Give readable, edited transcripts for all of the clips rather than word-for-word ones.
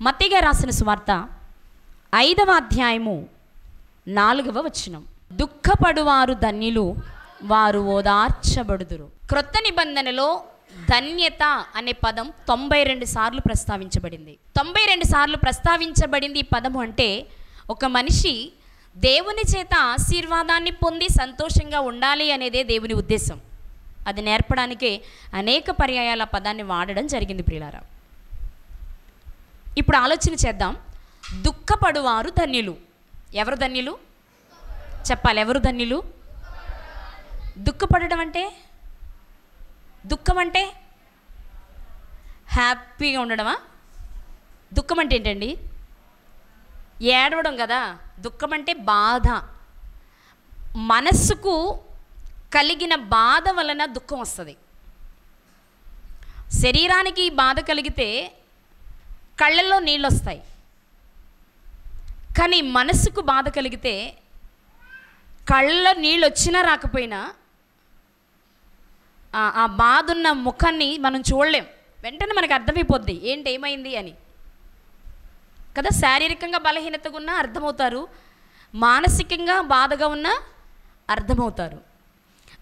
మత్తయి గారు రాసిన సువార్త 5వ అధ్యాయము 4వ వచనం. దుఃఖపడువారు ధన్యులు, వారు ఓదార్చబడుదురు. క్రొత్త నిబంధనలో ధన్యత అనే పదం 92 సార్లు ప్రస్తావించబడింది. 92 సార్లు ప్రస్తావించబడింది ఈ పదము. అంటే ఒక మనిషి దేవుని చేత ఆశీర్వాదాన్ని పొంది సంతోషంగా ఉండాలి అనేదే దేవుని ఉద్దేశం. అది నేర్పడానికే అనేక పర్యాయాల పదాన్ని వాడడం జరిగింది ప్రియులారా. ఇప్పుడు ఆలోచన చేద్దాం. దుఃఖపడువారు ధన్యులు. ఎవరు ధన్యులు చెప్పాలి? ఎవరు ధన్యులు? దుఃఖపడడం అంటే, దుఃఖం అంటే హ్యాపీగా ఉండడమా? దుఃఖం అంటే ఏంటండి? ఏడవడం కదా. దుఃఖం అంటే బాధ. మనస్సుకు కలిగిన బాధ వలన దుఃఖం వస్తుంది. శరీరానికి బాధ కలిగితే కళ్ళల్లో నీళ్ళు వస్తాయి, కానీ మనస్సుకు బాధ కలిగితే కళ్ళలో నీళ్ళు వచ్చినా రాకపోయినా ఆ బాధ ఉన్న ముఖాన్ని మనం చూడలేం. వెంటనే మనకు అర్థమైపోద్ది ఏంటి ఏమైంది అని కదా. శారీరకంగా బలహీనతగా ఉన్నా అర్థమవుతారు, మానసికంగా బాధగా ఉన్నా అర్థమవుతారు.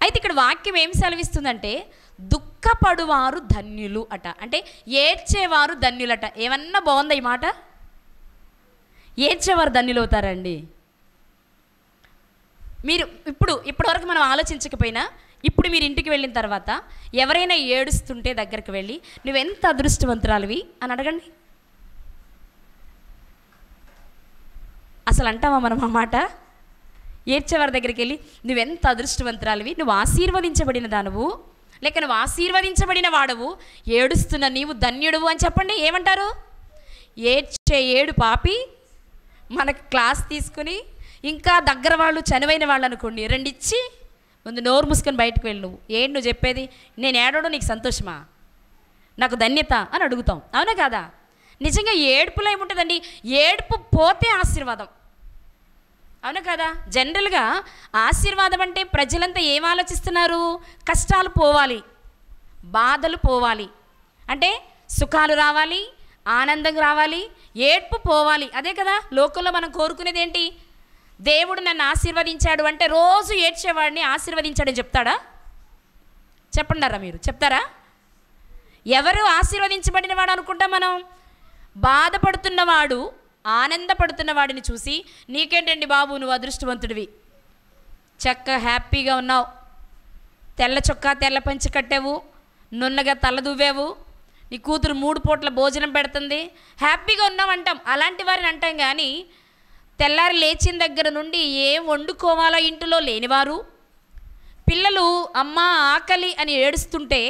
అయితే ఇక్కడ వాక్యం ఏం సెలవిస్తుందంటే దుఃఖపడువారు ధన్యులు అట. అంటే ఏడ్చేవారు ధన్యులట. ఏమన్నా బాగుందా ఈ మాట? ఏడ్చేవారు ధన్యులు అవుతారండి. మీరు ఇప్పటివరకు మనం ఆలోచించకపోయినా ఇప్పుడు మీరు ఇంటికి వెళ్ళిన తర్వాత ఎవరైనా ఏడుస్తుంటే దగ్గరికి వెళ్ళి నువ్వెంత అదృష్టవంతురాలివి అని అడగండి. అసలు అంటామా మనం ఆ మాట? ఏడ్చేవారి దగ్గరికి వెళ్ళి నువ్వెంత అదృష్టవంతురాలివి, నువ్వు ఆశీర్వదించబడిన దానవు, లేక నువ్వు ఆశీర్వదించబడిన వాడవు, ఏడుస్తున్న నీవు ధన్యుడువు అని చెప్పండి. ఏమంటారు? ఏడ్చే ఏడు పాపి మనకు క్లాస్ తీసుకుని ఇంకా దగ్గర వాళ్ళు చనివైన వాళ్ళు అనుకోండి రెండిచ్చి ముందు నోరు మూసుకొని బయటకు వెళ్ళు. ఏంటి నువ్వు చెప్పేది? నేను ఏడవడం నీకు సంతోషమా, నాకు ధన్యత అని అడుగుతాం. అవునా కాదా? నిజంగా ఏడుపులో ఏముంటుందండి? ఏడుపు పోతే ఆశీర్వాదం. అవునా కదా? జనరల్గా ఆశీర్వాదం అంటే ప్రజలంతా ఏం ఆలోచిస్తున్నారు? కష్టాలు పోవాలి, బాధలు పోవాలి, అంటే సుఖాలు రావాలి, ఆనందం రావాలి, ఏడ్పు పోవాలి. అదే కదా లోకంలో మనం కోరుకునేది. ఏంటి? దేవుడు నన్ను ఆశీర్వదించాడు అంటే రోజు ఏడ్చేవాడిని ఆశీర్వదించాడని చెప్తాడా? చెప్పండారా? మీరు చెప్తారా? ఎవరు ఆశీర్వదించబడిన వాడు అనుకుంటాం మనం? బాధపడుతున్నవాడు ఆనందపడుతున్న వాడిని చూసి నీకేంటండి బాబు నువ్వు అదృష్టవంతుడివి, చక్క హ్యాపీగా ఉన్నావు, తెల్ల చొక్కా తెల్ల పంచి కట్టావు, నున్నగా తల దువ్వావు, నీ కూతురు 3 పూట్ల భోజనం పెడుతుంది, హ్యాపీగా ఉన్నావు అంటాం. అలాంటి వారిని అంటాం. కానీ తెల్లారి లేచిన దగ్గర నుండి ఏం వండుకోవాలో ఇంటిలో లేనివారు, పిల్లలు అమ్మ ఆకలి అని ఏడుస్తుంటే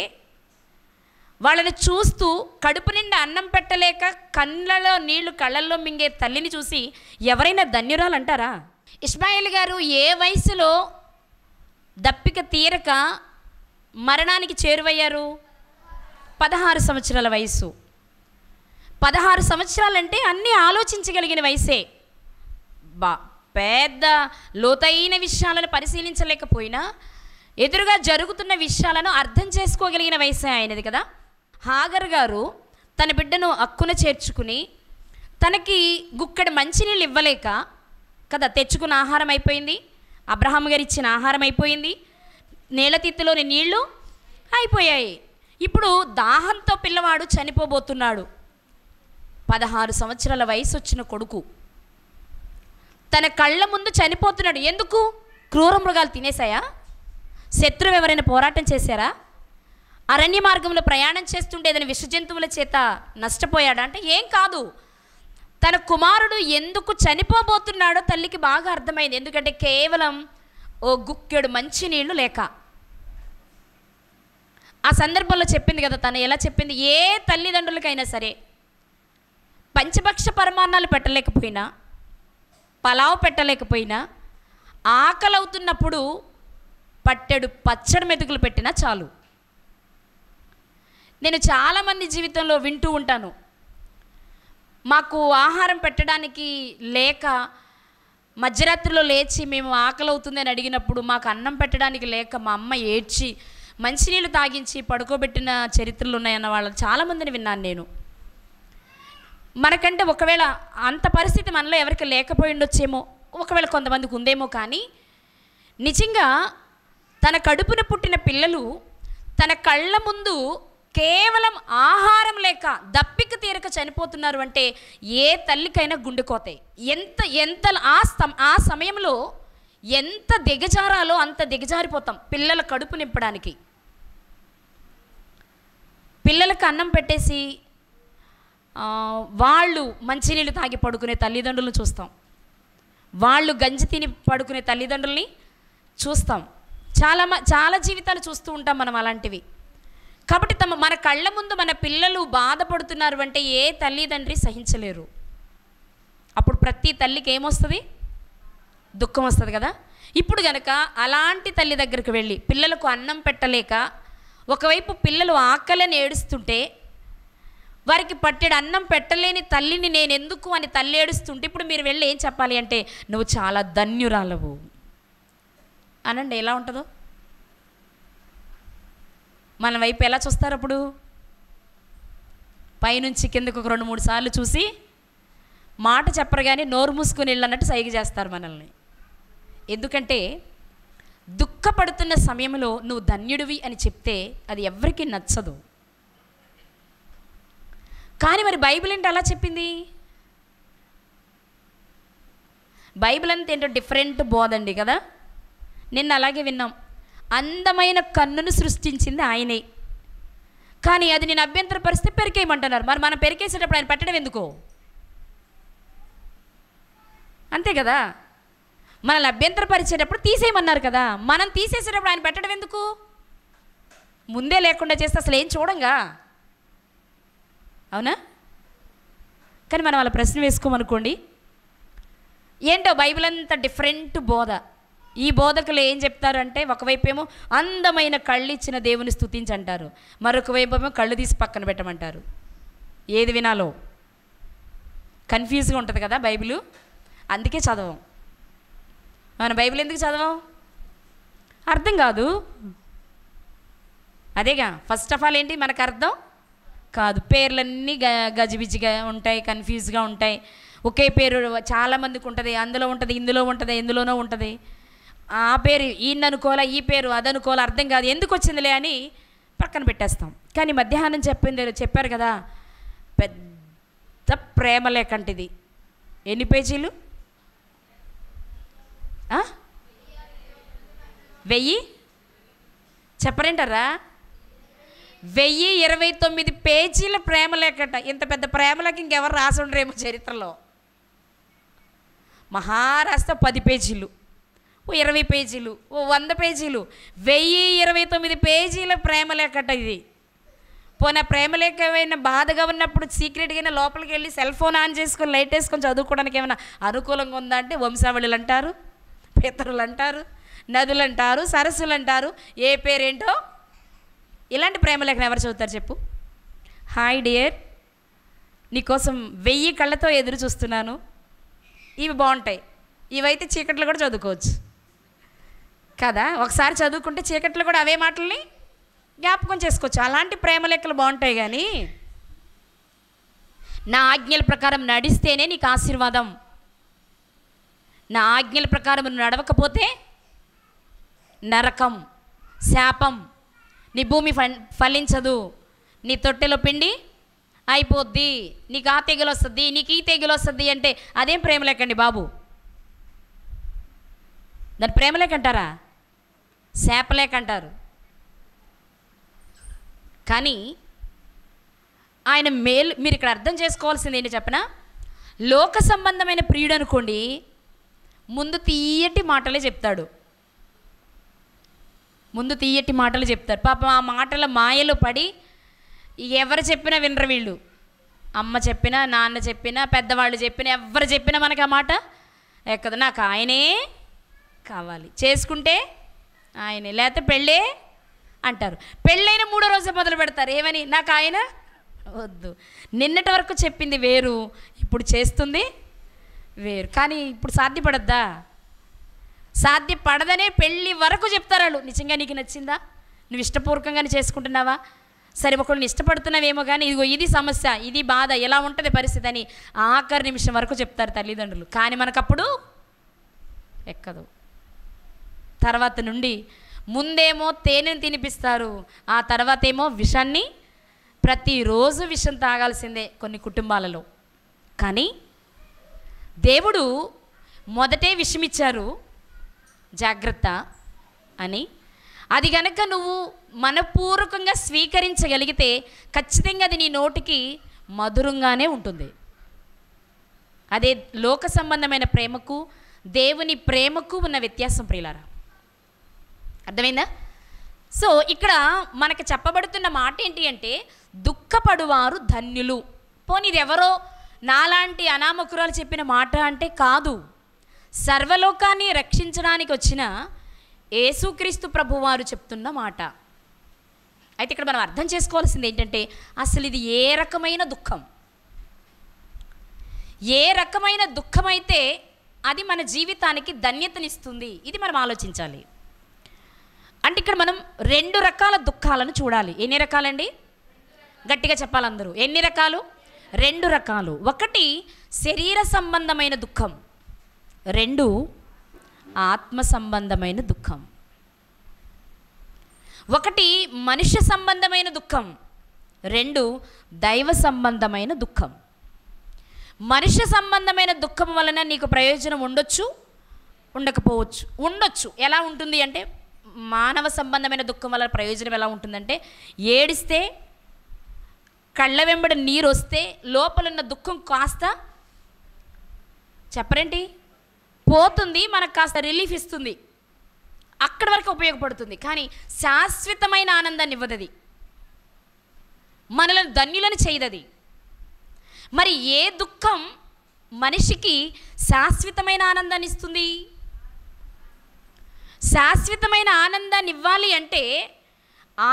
వాళ్ళని చూస్తూ కడుపు నిండా అన్నం పెట్టలేక కళ్ళలో నీళ్లు కళ్ళల్లో మింగే తల్లిని చూసి ఎవరైనా ధన్యురాలు అంటారా? ఇస్మాయిల్ గారు ఏ వయసులో దప్పిక తీరక మరణానికి చేరువయ్యారు? 16 సంవత్సరాల వయసు. 16 సంవత్సరాలంటే అన్నీ ఆలోచించగలిగిన వయసే. పెద్ద లోతైన విషయాలను పరిశీలించలేకపోయినా ఎదురుగా జరుగుతున్న విషయాలను అర్థం చేసుకోగలిగిన వయసే ఆయనది కదా. హాగర్ గారు తన బిడ్డను అక్కున చేర్చుకుని తనకి గుక్కడి మంచినీళ్ళు ఇవ్వలేక కదా తెచ్చుకున్న ఆహారం అయిపోయింది, అబ్రహాం గారు ఇచ్చిన ఆహారం అయిపోయింది, నీళ్ళతిత్తులోని నీళ్లు అయిపోయాయి. ఇప్పుడు దాహంతో పిల్లవాడు చనిపోబోతున్నాడు. 16 సంవత్సరాల వయసు వచ్చిన కొడుకు తన కళ్ళ ముందు చనిపోతున్నాడు. ఎందుకు? క్రూర మృగాలు తినేశాయా? శత్రువు ఎవరైనా పోరాటం చేశారా? అరణ్య మార్గంలో ప్రయాణం చేస్తుంటే ఏదైనా విష జంతువుల చేత నష్టపోయాడా అంటే ఏం కాదు. తన కుమారుడు ఎందుకు చనిపోబోతున్నాడో తల్లికి బాగా అర్థమైంది. ఎందుకంటే కేవలం ఓ గుక్కెడు మంచినీళ్ళు లేక. ఆ సందర్భంలో చెప్పింది కదా, తను ఎలా చెప్పింది? ఏ తల్లిదండ్రులకైనా సరే పంచభక్ష పరమాన్నాలు పెట్టలేకపోయినా, పలావ్ పెట్టలేకపోయినా, ఆకలి అవుతున్నప్పుడు పట్టెడు పచ్చడి మెతుకులు పెట్టినా చాలు. నేను చాలామంది జీవితంలో వింటూ ఉంటాను, మాకు ఆహారం పెట్టడానికి లేక మధ్యరాత్రిలో లేచి మేము ఆకలి అవుతుందని అడిగినప్పుడు మాకు అన్నం పెట్టడానికి లేక మా అమ్మ ఏడ్చి మంచినీళ్ళు తాగించి పడుకోబెట్టిన చరిత్రలు ఉన్నాయన్న వాళ్ళు చాలామందిని విన్నాను నేను. మనకంటే ఒకవేళ అంత పరిస్థితి మనలో ఎవరికి లేకపోయి ఉండొచ్చేమో, ఒకవేళ కొంతమందికి ఉందేమో, కానీ నిజంగా తన కడుపున పుట్టిన పిల్లలు తన కళ్ళ ముందు కేవలం ఆహారం లేక దప్పిక తీరక చనిపోతున్నారు అంటే ఏ తల్లికైనా గుండెకోతాయి. ఎంత ఆ సమయంలో ఎంత దిగజారాలో అంత దిగజారిపోతాం పిల్లల కడుపు నింపడానికి. పిల్లలకు అన్నం పెట్టేసి వాళ్ళు మంచినీళ్ళు తాగి పడుకునే తల్లిదండ్రులను చూస్తాం, వాళ్ళు గంజి తిని పడుకునే తల్లిదండ్రుల్ని చూస్తాం. చాలా జీవితాలు చూస్తూ ఉంటాం మనం అలాంటివి. కాబట్టి మన కళ్ళ ముందు మన పిల్లలు బాధపడుతున్నారు అంటే ఏ తల్లిదండ్రి సహించలేరు. అప్పుడు ప్రతి తల్లికి ఏమొస్తుంది? దుఃఖం వస్తుంది కదా. ఇప్పుడు కనుక అలాంటి తల్లి దగ్గరికి వెళ్ళి పిల్లలకు అన్నం పెట్టలేక ఒకవైపు పిల్లలు ఆకలిని ఏడుస్తుంటే, వారికి పట్టెడు అన్నం పెట్టలేని తల్లిని నేను ఎందుకు అని తల్లి ఏడుస్తుంటే, ఇప్పుడు మీరు వెళ్ళి ఏం చెప్పాలి అంటే నువ్వు చాలా ధన్యురాలవు అనండి. ఎలా ఉంటుందో? మన వైపు ఎలా చూస్తారు? అప్పుడు పైనుంచి కిందకు ఒక 2-3 సార్లు చూసి మాట చెప్పరు కానీ నోరు మూసుకొని వెళ్ళన్నట్టు సైగ చేస్తారు మనల్ని. ఎందుకంటే దుఃఖపడుతున్న సమయంలో నువ్వు ధన్యుడివి అని చెప్తే అది ఎవరికీ నచ్చదు. కానీ మరి బైబిల్ ఏంటి అలా చెప్పింది? బైబిల్ అంతా ఏంటో డిఫరెంట్ బోధండి కదా. నిన్న అలాగే విన్నాం, అందమైన కన్నును సృష్టించింది ఆయనే, కానీ అది నేను అభ్యంతరపరిస్తే పెరికేయమంటున్నారు. మరి మనం పెరికేసేటప్పుడు ఆయన పెట్టడం ఎందుకో? అంతే కదా. మనల్ని అభ్యంతరపరిచేటప్పుడు తీసేయమన్నారు కదా, మనం తీసేసేటప్పుడు ఆయన పెట్టడం ఎందుకు? ముందే లేకుండా చేస్తే అసలు ఏం చూడంగా, అవునా? కానీ మనం అలా ప్రశ్న వేసుకోమనుకోండి, ఏంటో బైబిల్ అంతా డిఫరెంట్ బోధ. ఈ బోధకులు ఏం చెప్తారంటే, ఒకవైపు ఏమో అందమైన కళ్ళు ఇచ్చిన దేవుని స్తుతించంటారు, మరొక వైపు ఏమో కళ్ళు తీసి పక్కన పెట్టమంటారు. ఏది వినాలో కన్ఫ్యూజ్గా ఉంటుంది కదా బైబిల్. అందుకే చదవం. మన బైబిల్ ఎందుకు చదవం? అర్థం కాదు. అదేగా ఫస్ట్ ఆఫ్ ఆల్ ఏంటి మనకు అర్థం కాదు. పేర్లన్నీ గజిబిజిగా ఉంటాయి, కన్ఫ్యూజ్గా ఉంటాయి. ఒకే పేరు చాలామందికి ఉంటుంది, అందులో ఉంటుంది, ఇందులో ఉంటుంది, ఎందులోనో ఉంటుంది. ఆ పేరు ఈయన అనుకోవాలా, ఈ పేరు అదనుకోవాలా, అర్థం కాదు, ఎందుకు వచ్చిందిలే అని పక్కన పెట్టేస్తాం. కానీ మధ్యాహ్నం చెప్పారు కదా, పెద్ద ప్రేమ లేకంటిది. ఎన్ని పేజీలు? 1000 చెప్పరేంటారా? 1029 పేజీల ప్రేమ లేకట. ఇంత పెద్ద ప్రేమలకు ఇంకెవరు రాసి ఉండరేమో చరిత్రలో. మహారాష్ట్ర 10 పేజీలు, 20 పేజీలు, 100 పేజీలు, 1029 పేజీల ప్రేమ లేకట ఇది. పోనా ప్రేమ లేక ఏమైనా బాధగా ఉన్నప్పుడు సీక్రెట్గా లోపలికి వెళ్ళి సెల్ ఫోన్ ఆన్ చేసుకొని లైట్ వేసుకొని చదువుకోవడానికి ఏమైనా అనుకూలంగా ఉందా అంటే వంశావళులు అంటారు, పితరులు అంటారు, నదులు అంటారు, సరస్సులు అంటారు, ఏ పేరేంటో. ఇలాంటి ప్రేమ లేఖను ఎవరు చదువుతారు చెప్పు? హాయ్ డియర్, నీకోసం 1000 కళ్ళతో ఎదురు చూస్తున్నాను, ఇవి బాగుంటాయి, ఇవైతే చీకట్లో కూడా చదువుకోవచ్చు కదా. ఒకసారి చదువుకుంటే చీకట్లో కూడా అవే మాటల్ని జ్ఞాపకం చేసుకోవచ్చు. అలాంటి ప్రేమ లెక్కలు బాగుంటాయి. కానీ నా ఆజ్ఞల ప్రకారం నడిస్తేనే నీకు ఆశీర్వాదం, నా ఆజ్ఞల ప్రకారం నడవకపోతే నరకం, శాపం, నీ భూమి ఫలించదు, నీ తొట్టెలో పిండి అయిపోద్ది, నీకు ఆ తెగులు వస్తుంది, నీకు ఈ తెగులు వస్తుంది అంటే అదేం ప్రేమ లేకండి బాబు. దాన్ని ప్రేమ లేకంటారా? శాప లేకంటారు. కానీ ఆయన మేలు మీరు ఇక్కడ అర్థం చేసుకోవాల్సింది ఏంటి చెప్పనా? లోక సంబంధమైన ప్రియుడు అనుకోండి, ముందు తీయటి మాటలే చెప్తాడు, ముందు తీయటి మాటలు చెప్తారు. పాపం ఆ మాటల మాయలో పడి ఎవరు చెప్పినా వినరు వీళ్ళు. అమ్మ చెప్పినా, నాన్న చెప్పినా, పెద్దవాళ్ళు చెప్పినా, ఎవరు చెప్పినా మనకు ఆ మాట ఎక్కదు. నాకు ఆయనే కావాలి, చేసుకుంటే ఆయనే, లేకపోతే పెళ్ళే అంటారు. పెళ్ళైన 3వ రోజు మొదలు పెడతారు ఏమని? నాకు ఆయన వద్దు. నిన్నటి వరకు చెప్పింది వేరు, ఇప్పుడు చేస్తుంది వేరు. కానీ ఇప్పుడు సాధ్యపడద్దా? సాధ్యపడదనే పెళ్ళి వరకు చెప్తారు వాళ్ళు. నిజంగా నీకు నచ్చిందా? నువ్వు ఇష్టపూర్వకంగానే చేసుకుంటున్నావా? సరే ఒకళ్ళని ఇష్టపడుతున్నావేమో కానీ ఇదిగో ఇది సమస్య, ఇది బాధ, ఎలా ఉంటుంది పరిస్థితి అని ఆఖరి నిమిషం వరకు చెప్తారు తల్లిదండ్రులు. కానీ మనకప్పుడు ఎక్కదు. తర్వాత నుండి ముందేమో తేనెని తినిపిస్తారు, ఆ తర్వాత ఏమో విషాన్ని, ప్రతిరోజు విషం తాగాల్సిందే కొన్ని కుటుంబాలలో. కానీ దేవుడు మొదటే విషమిచ్చారు జాగ్రత్త అని. అది గనక నువ్వు మనపూర్వకంగా స్వీకరించగలిగితే ఖచ్చితంగా అది నీ నోటికి మధురంగానే ఉంటుంది. అదే లోక సంబంధమైన ప్రేమకు దేవుని ప్రేమకు ఉన్న వ్యత్యాసం ప్రియులారా. అర్థమైందా? సో ఇక్కడ మనకు చెప్పబడుతున్న మాట ఏంటి అంటే దుఃఖపడువారు ధన్యులు. పోనీ ఇది ఎవరో నాలాంటి అనామకురాలు చెప్పిన మాట అంటే కాదు. సర్వలోకాన్ని రక్షించడానికి వచ్చిన యేసుక్రీస్తు ప్రభువారు చెప్తున్న మాట. అయితే ఇక్కడ మనం అర్థం చేసుకోవాల్సింది ఏంటంటే అసలు ఇది ఏ రకమైన దుఃఖం, ఏ రకమైన దుఃఖం అయితే అది మన జీవితానికి ధన్యతనిస్తుంది, ఇది మనం ఆలోచించాలి. అంటే ఇక్కడ మనం 2 రకాల దుఃఖాలను చూడాలి. ఎన్ని రకాలండి? గట్టిగా చెప్పాలి అందరూ. ఎన్ని రకాలు? 2 రకాలు. ఒకటి శరీర సంబంధమైన దుఃఖం, 2 ఆత్మ సంబంధమైన దుఃఖం. ఒకటి మనుష్య సంబంధమైన దుఃఖం, 2 దైవ సంబంధమైన దుఃఖం. మనుష్య సంబంధమైన దుఃఖం వలన నీకు ప్రయోజనం ఉండొచ్చు, ఉండకపోవచ్చు. ఉండొచ్చు. ఎలా ఉంటుంది అంటే మానవ సంబంధమైన దుఃఖం వల్ల ప్రయోజనం ఎలా ఉంటుందంటే ఏడిస్తే కళ్ళ వెంబడి నీరు వస్తే లోపలున్న దుఃఖం కాస్త చెప్పరేంటి పోతుంది, మనకు కాస్త రిలీఫ్ ఇస్తుంది, అక్కడి వరకు ఉపయోగపడుతుంది. కానీ శాశ్వతమైన ఆనందాన్ని ఇవ్వదది, మనలను ధన్యులను చేయదది. మరి ఏ దుఃఖం మనిషికి శాశ్వతమైన ఆనందాన్ని ఇస్తుంది? శాశ్వతమైన ఆనందాన్ని ఇవ్వాలి అంటే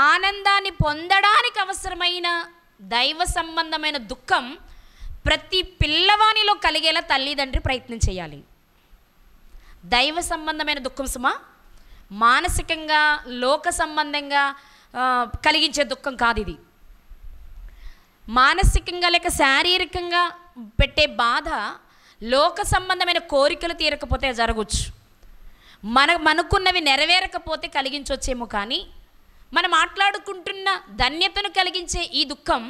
ఆనందాన్ని పొందడానికి అవసరమైన దైవ సంబంధమైన దుఃఖం ప్రతి పిల్లవానిలో కలిగేలా తల్లిదండ్రి ప్రయత్నం చేయాలి. దైవ సంబంధమైన దుఃఖం సుమా, మానసికంగా లోక సంబంధంగా కలిగించే దుఃఖం కాదు ఇది. మానసికంగా లేక శారీరకంగా పెట్టే బాధ లోక సంబంధమైన కోరికలు తీరకపోతే జరగవచ్చు, మనకున్నవి నెరవేరకపోతే కలిగించవచ్చేమో. కానీ మనం మాట్లాడుకుంటున్న ధన్యతను కలిగించే ఈ దుఃఖం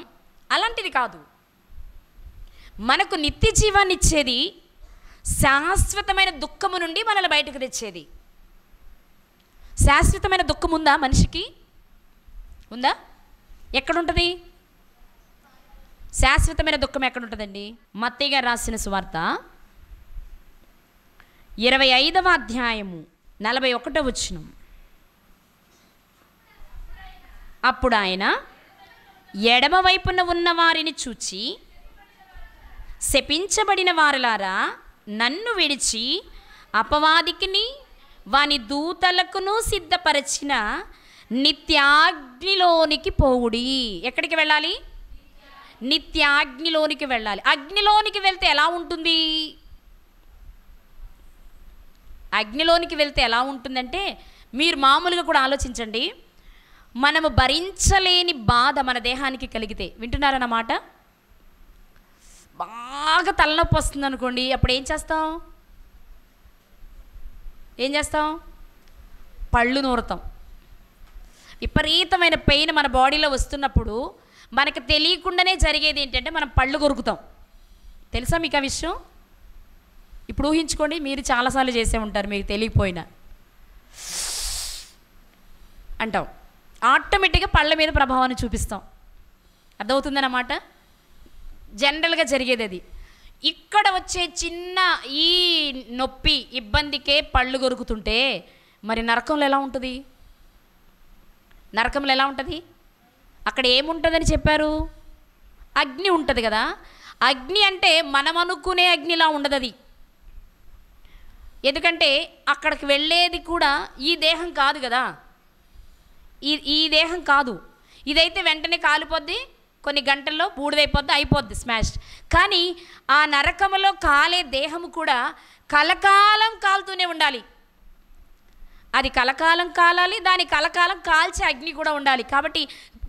అలాంటిది కాదు. మనకు నిత్య జీవాన్ని ఇచ్చేది, శాశ్వతమైన దుఃఖము నుండి మనల్ని బయటకు తెచ్చేది. శాశ్వతమైన దుఃఖం ఉందా మనిషికి? ఉందా? ఎక్కడుంటుంది శాశ్వతమైన దుఃఖం? ఎక్కడుంటుందండి? మత్తయి గారు రాసిన సువార్త 25వ అధ్యాయము 41వ వచనం. అప్పుడు ఆయన ఎడమ వైపున ఉన్న వారిని చూచి, శపించబడిన వారలారా, నన్ను విడిచి అపవాదికిని వాని దూతలకును సిద్ధపరచిన నిత్యాగ్నిలోనికి పోవుడి. ఎక్కడికి వెళ్ళాలి? నిత్యాగ్నిలోనికి వెళ్ళాలి. అగ్నిలోనికి వెళ్తే ఎలా ఉంటుంది? అగ్నిలోనికి వెళ్తే ఎలా ఉంటుందంటే మీరు మామూలుగా కూడా ఆలోచించండి. మనము భరించలేని బాధ మన దేహానికి కలిగితే, వింటున్నారన్నమాట, బాగా తలనొప్పి వస్తుంది అనుకోండి, అప్పుడు ఏం చేస్తాం? పళ్ళు నూరుతాం. విపరీతమైన పెయిన్ మన బాడీలో వస్తున్నప్పుడు మనకు తెలియకుండానే జరిగేది ఏంటంటే మనం పళ్ళు కొరుకుతాం. తెలుసా మీకు ఆ విషయం? ఇప్పుడు ఊహించుకోండి, మీరు చాలాసార్లు చేసే ఉంటారు, మీకు తెలియకపోయినా అంటాం. ఆటోమేటిక్గా పళ్ళ మీద ప్రభావాన్ని చూపిస్తాం. అర్థమవుతుందన్నమాట. జనరల్గా జరిగేది అది. ఇక్కడ వచ్చే చిన్న ఈ నొప్పి ఇబ్బందికే పళ్ళు కొరుకుతుంటే మరి నరకంలో ఎలా ఉంటుంది? నరకంలో ఎలా ఉంటుంది? అక్కడ ఏముంటుందని చెప్పారు? అగ్ని ఉంటుంది కదా. అగ్ని అంటే మనం అనుకునే అగ్నిలా ఉండదు అది. ఎందుకంటే అక్కడికి వెళ్ళేది కూడా ఈ దేహం కాదు కదా, ఈ దేహం కాదు. ఇదైతే వెంటనే కాలిపోద్ది, కొన్ని గంటల్లో బూడిదైపోద్ది, అయిపోద్ది, స్మాష్. కానీ ఆ నరకములో కాలే దేహము కూడా కలకాలం కాలుతూనే ఉండాలి. అది కలకాలం కాలాలి, దాని కలకాలం కాల్చే అగ్ని కూడా ఉండాలి. కాబట్టి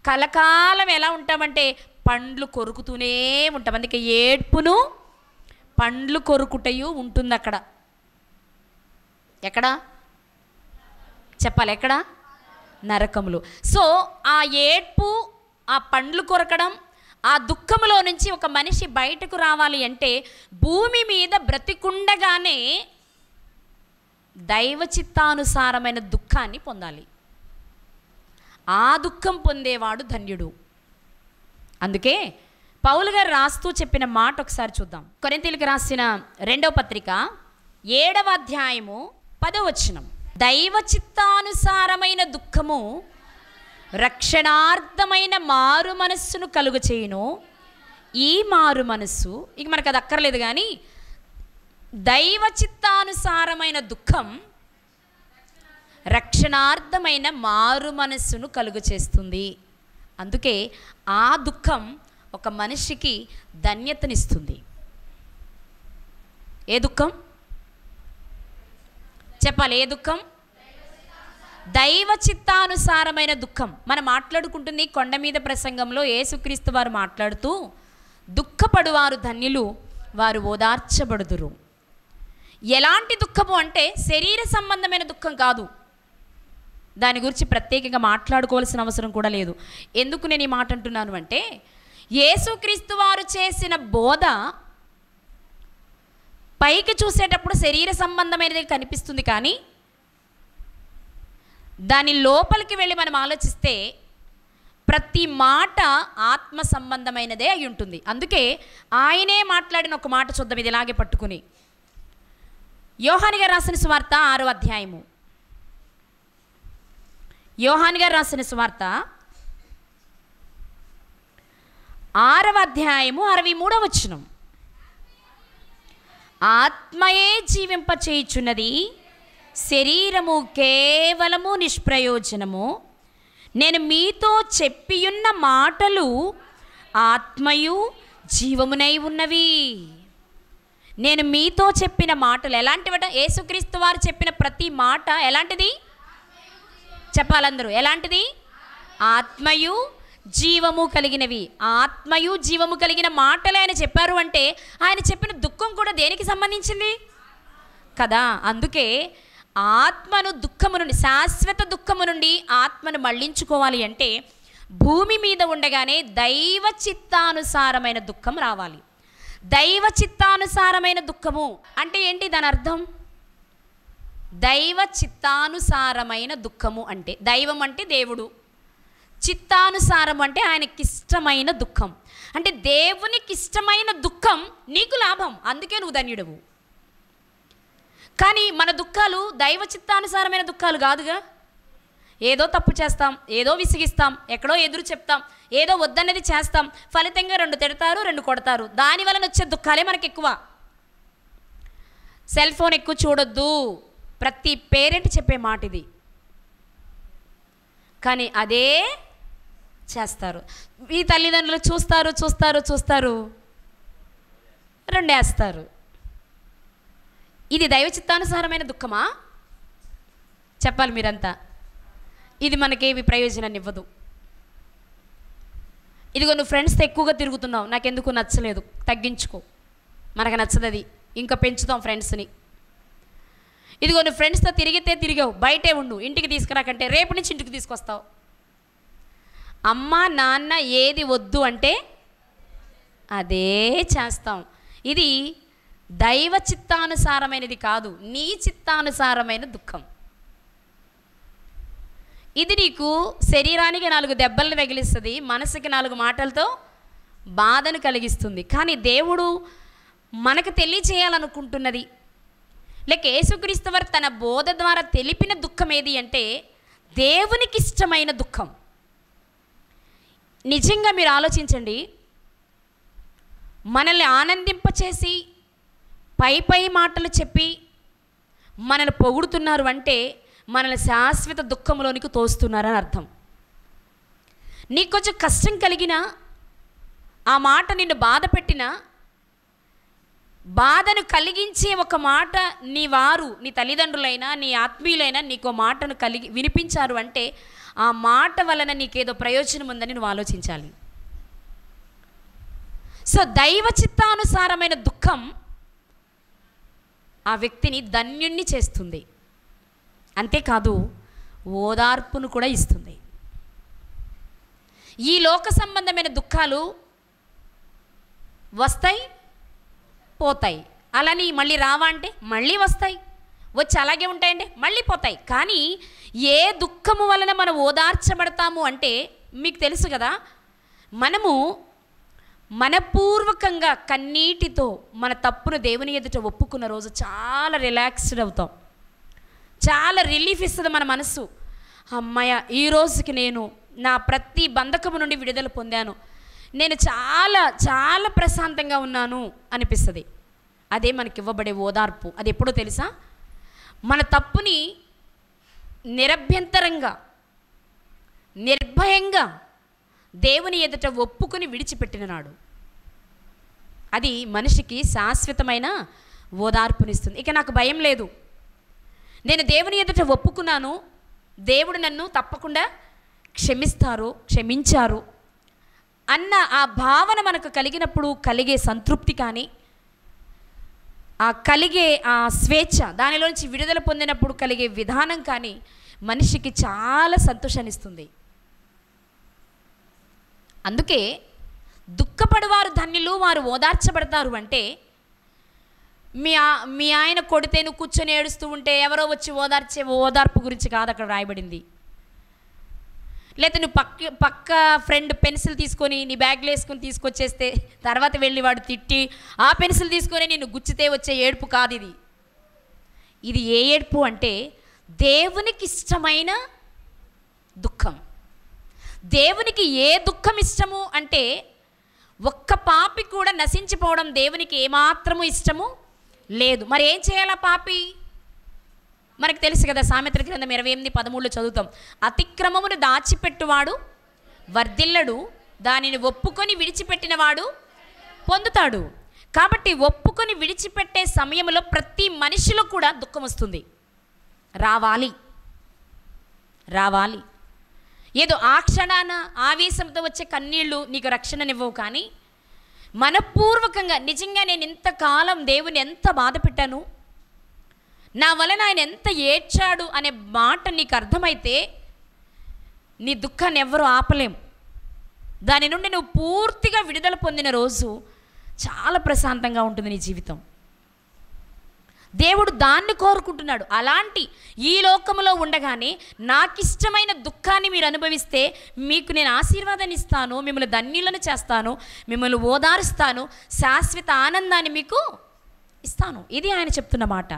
కలకాలం ఎలా ఉంటామంటే పండ్లు కొరుకుతూనే ఉంటాం. అందుకే ఏడ్పును పండ్లు కొరుకుటయు ఉంటుంది అక్కడ. ఎక్కడ చెప్పాలి? ఎక్కడ? నరకములు. సో ఆ ఏడ్పు, ఆ పండ్లు కొరకడం, ఆ దుఃఖములో నుంచి ఒక మనిషి బయటకు రావాలి అంటే భూమి మీద బ్రతికుండగానే దైవ చిత్తానుసారమైన దుఃఖాన్ని పొందాలి. ఆ దుఃఖం పొందేవాడు ధన్యుడు. అందుకే పౌలు గారు రాస్తూ చెప్పిన మాట ఒకసారి చూద్దాం. కొరింథీయులకు రాసిన 2వ పత్రిక 7వ అధ్యాయము 10వ వచనం. దైవ చిత్తానుసారమైన దుఃఖము రక్షణార్థమైన మారు మనస్సును కలుగ చేయును. ఈ మారు మనస్సు ఇక మనకు అది అక్కర్లేదు, కానీ దైవ చిత్తానుసారమైన దుఃఖం రక్షణార్థమైన మారు మనస్సును కలుగ చేస్తుంది. అందుకే ఆ దుఃఖం ఒక మనిషికి ధన్యతనిస్తుంది. ఏ దుఃఖం చెప్పాలి? ఏ దుఃఖం? దైవ చిత్తానుసారమైన దుఃఖం. మనం మాట్లాడుకుంటుంది కొండ మీద ప్రసంగంలో యేసుక్రీస్తు వారు మాట్లాడుతూ, దుఃఖపడువారు ధన్యులు, వారు ఓదార్చబడుదురు. ఎలాంటి దుఃఖము అంటే శరీర సంబంధమైన దుఃఖం కాదు. దాని గురించి ప్రత్యేకంగా మాట్లాడుకోవాల్సిన అవసరం కూడా లేదు. ఎందుకు నేను ఈ మాట అంటున్నాను అంటే, యేసుక్రీస్తు వారు చేసిన బోధ పైకి చూసేటప్పుడు శరీర సంబంధమైనది కనిపిస్తుంది, కానీ దాని లోపలికి వెళ్ళి మనం ఆలోచిస్తే ప్రతి మాట ఆత్మ సంబంధమైనదే అయి ఉంటుంది. అందుకే ఆయనే మాట్లాడిన ఒక మాట చూద్దాం, ఇది ఇలాగే పట్టుకుని. యోహాను గారు రాసిన సువార్త 6వ అధ్యాయము. యోహాను గారు రాసిన సువార్త 6వ అధ్యాయము 63వ వచనం. ఆత్మయే జీవింపచేయుచున్నది, శరీరము కేవలము నిష్ప్రయోజనము. నేను మీతో చెప్పియున్న మాటలు ఆత్మయు జీవమునై ఉన్నవి. నేను మీతో చెప్పిన మాటలు ఎలాంటివట? యేసుక్రీస్తు వారు చెప్పిన ప్రతి మాట ఎలాంటిది చెప్పాలందరూ? ఎలాంటిది? ఆత్మయు జీవము కలిగినవి. ఆత్మయు జీవము కలిగిన మాటలు ఆయన చెప్పారు అంటే ఆయన చెప్పిన దుఃఖం కూడా దేనికి సంబంధించింది కదా? అందుకే ఆత్మను దుఃఖము నుండి, శాశ్వత దుఃఖము నుండి ఆత్మను మళ్ళించుకోవాలి అంటే భూమి మీద ఉండగానే దైవ చిత్తానుసారమైన దుఃఖం రావాలి. దైవ చిత్తానుసారమైన దుఃఖము అంటే ఏంటి? దాని అర్థం దైవ చిత్తానుసారమైన దుఃఖము అంటే, దైవం అంటే దేవుడు, చిత్తానుసారం అంటే ఆయనకిష్టమైన దుఃఖం. అంటే దేవునికి ఇష్టమైన దుఃఖం నీకు లాభం, అందుకే నువ్వు ధన్యుడవు. కానీ మన దుఃఖాలు దైవ చిత్తానుసారమైన దుఃఖాలు కాదుగా. ఏదో తప్పు చేస్తాం, ఏదో విసిగిస్తాం, ఎక్కడో ఎదురు చెప్తాం, ఏదో వద్దన్నది చేస్తాం, ఫలితంగా 2 తిడతారు, 2 కొడతారు. దాని వలన వచ్చే దుఃఖాలే మనకు ఎక్కువ. సెల్ ఫోన్ ఎక్కువ చూడొద్దు, ప్రతి పేరెంట్ చెప్పే మాట ఇది. కానీ అదే చేస్తారు. ఈ తల్లిదండ్రులు చూస్తారు చూస్తారు చూస్తారు 2 వేస్తారు. ఇది దైవ చిత్తానుసారమైన దుఃఖమా? చెప్పాలి మీరంతా. ఇది మనకేమి ప్రయోజనాన్ని ఇవ్వదు. ఇదిగో నువ్వు ఫ్రెండ్స్తో ఎక్కువగా తిరుగుతున్నావు, నాకెందుకు నచ్చలేదు, తగ్గించుకో, మనకు నచ్చదు అది, ఇంకా పెంచుతాం ఫ్రెండ్స్ని. ఇదిగో నువ్వు ఫ్రెండ్స్తో తిరిగావు, బయటే ఉండు, ఇంటికి తీసుకురాకంటే రేపు నుంచి ఇంటికి తీసుకొస్తావు. అమ్మ నాన్న ఏది వద్దు అంటే అదే చేస్తాం. ఇది దైవ చిత్తానుసారమైనది కాదు, నీ చిత్తానుసారమైన దుఃఖం. ఇది నీకు శరీరానికి 4 దెబ్బలను తగిలిస్తుంది, మనసుకి 4 మాటలతో బాధను కలిగిస్తుంది. కానీ దేవుడు మనకు తెలియచేయాలనుకుంటున్నది, లేక యేసుక్రీస్తు వారు తన బోధ ద్వారా తెలిపిన దుఃఖం ఏది అంటే దేవునికి ఇష్టమైన దుఃఖం. నిజంగా మీరు ఆలోచించండి, మనల్ని ఆనందింపచేసి పై మాటలు చెప్పి మనల్ని పొగుడుతున్నారు అంటే మనల్ని శాశ్వత దుఃఖంలోనికి తోస్తున్నారని అర్థం. నీకు కొంచెం కష్టం కలిగినా, ఆ మాట నిన్ను బాధ పెట్టినా, బాధను కలిగించే ఒక మాట నీ వారు, నీ తల్లిదండ్రులైనా నీ ఆత్మీయులైనా నీకు మాటను వినిపించారు అంటే ఆ మాట వలన నీకేదో ప్రయోజనం ఉందని నువ్వు ఆలోచించాలి. సో దైవ చిత్తానుసారమైన దుఃఖం ఆ వ్యక్తిని ధన్యుణ్ణి చేస్తుంది. అంతేకాదు ఓదార్పును కూడా ఇస్తుంది. ఈ లోక సంబంధమైన దుఃఖాలు వస్తాయి, పోతాయి. అలాని మళ్ళీ రావా అంటే మళ్ళీ వస్తాయి, వచ్చి అలాగే ఉంటాయండి, మళ్ళీ పోతాయి. కానీ ఏ దుఃఖము వలన మనం ఓదార్చబడతాము అంటే మీకు తెలుసు కదా, మనము మనపూర్వకంగా కన్నీటితో మన తప్పును దేవుని ఎదుట ఒప్పుకున్న రోజు చాలా రిలాక్స్డ్ అవుతాం, చాలా రిలీఫ్ ఇస్తుంది మన మనసు. అమ్మయ్య, ఈ రోజుకి నేను నా ప్రతి బంధకము నుండి విడుదల పొందాను, నేను చాలా చాలా ప్రశాంతంగా ఉన్నాను అనిపిస్తుంది. అదే మనకి ఇవ్వబడే ఓదార్పు. అది ఎప్పుడో తెలుసా? మన తప్పుని నిరభ్యంతరంగా నిర్భయంగా దేవుని ఎదుట ఒప్పుకొని విడిచిపెట్టిన నాడు అది మనిషికి శాశ్వతమైన ఓదార్పునిస్తుంది. ఇక నాకు భయం లేదు, నేను దేవుని ఎదుట ఒప్పుకున్నాను, దేవుడు నన్ను తప్పకుండా క్షమించారు అన్న ఆ భావన మనకు కలిగినప్పుడు కలిగే సంతృప్తి కానీ, ఆ కలిగే ఆ స్వేచ్ఛ, దానిలోంచి విడుదల పొందినప్పుడు కలిగే విధానం కానీ మనిషికి చాలా సంతోషాన్ని ఇస్తుంది. అందుకే దుఃఖపడువారు ధన్యులు, వారు ఓదార్చబడతారు అంటే, మీ ఆయన కొడితే నువ్వు కూర్చొని ఏడుస్తూ ఉంటే ఎవరో వచ్చి ఓదార్పు గురించి కాదు అక్కడ రాయబడింది. లేదా నువ్వు పక్క ఫ్రెండ్ పెన్సిల్ తీసుకొని నీ బ్యాగ్లో వేసుకొని తీసుకొచ్చేస్తే తర్వాత వెళ్ళి వాడు తిట్టి ఆ పెన్సిల్ తీసుకొని నిన్ను గుచ్చితే వచ్చే ఏడుపు కాదు ఇది. ఇది ఏ ఏడుపు అంటే దేవునికి ఇష్టమైన దుఃఖం. దేవునికి ఏ దుఃఖం ఇష్టము అంటే, ఒక్క పాపి కూడా నశించిపోవడం దేవునికి ఏమాత్రము ఇష్టము లేదు. మరి ఏం చేయాలా పాపి? మనకు తెలుసు కదా, సామెతల గ్రంథం 28:13 చదువుతాం, అతిక్రమమును దాచిపెట్టువాడు వర్ధిల్లడు, దానిని ఒప్పుకొని విడిచిపెట్టినవాడు పొందుతాడు. కాబట్టి ఒప్పుకొని విడిచిపెట్టే సమయంలో ప్రతి మనిషిలో కూడా దుఃఖం వస్తుంది, రావాలి. ఏదో ఆ క్షణాన ఆవేశంతో వచ్చే కన్నీళ్ళు నీకు రక్షణనివ్వవు. కానీ మనపూర్వకంగా నిజంగా నేను ఇంతకాలం దేవుని ఎంత బాధ పెట్టాను, నా వలన ఆయన ఎంత ఏడ్చాడు అనే మాట నీకు అర్థమైతే నీ దుఃఖాన్ని ఎవ్వరూ ఆపలేం. దాని నుండి నువ్వు పూర్తిగా విడుదల పొందిన రోజు చాలా ప్రశాంతంగా ఉంటుంది నీ జీవితం. దేవుడు దాన్ని కోరుకుంటున్నాడు. అలాంటి ఈ లోకంలో ఉండగానే నాకు ఇష్టమైన దుఃఖాన్ని మీరు అనుభవిస్తే మీకు నేను ఆశీర్వాదాన్ని ఇస్తాను, మిమ్మల్ని ధన్యులను చేస్తాను, మిమ్మల్ని ఓదారుస్తాను, శాశ్వత ఆనందాన్ని మీకు ఇస్తాను. ఇది ఆయన చెప్తున్న మాట.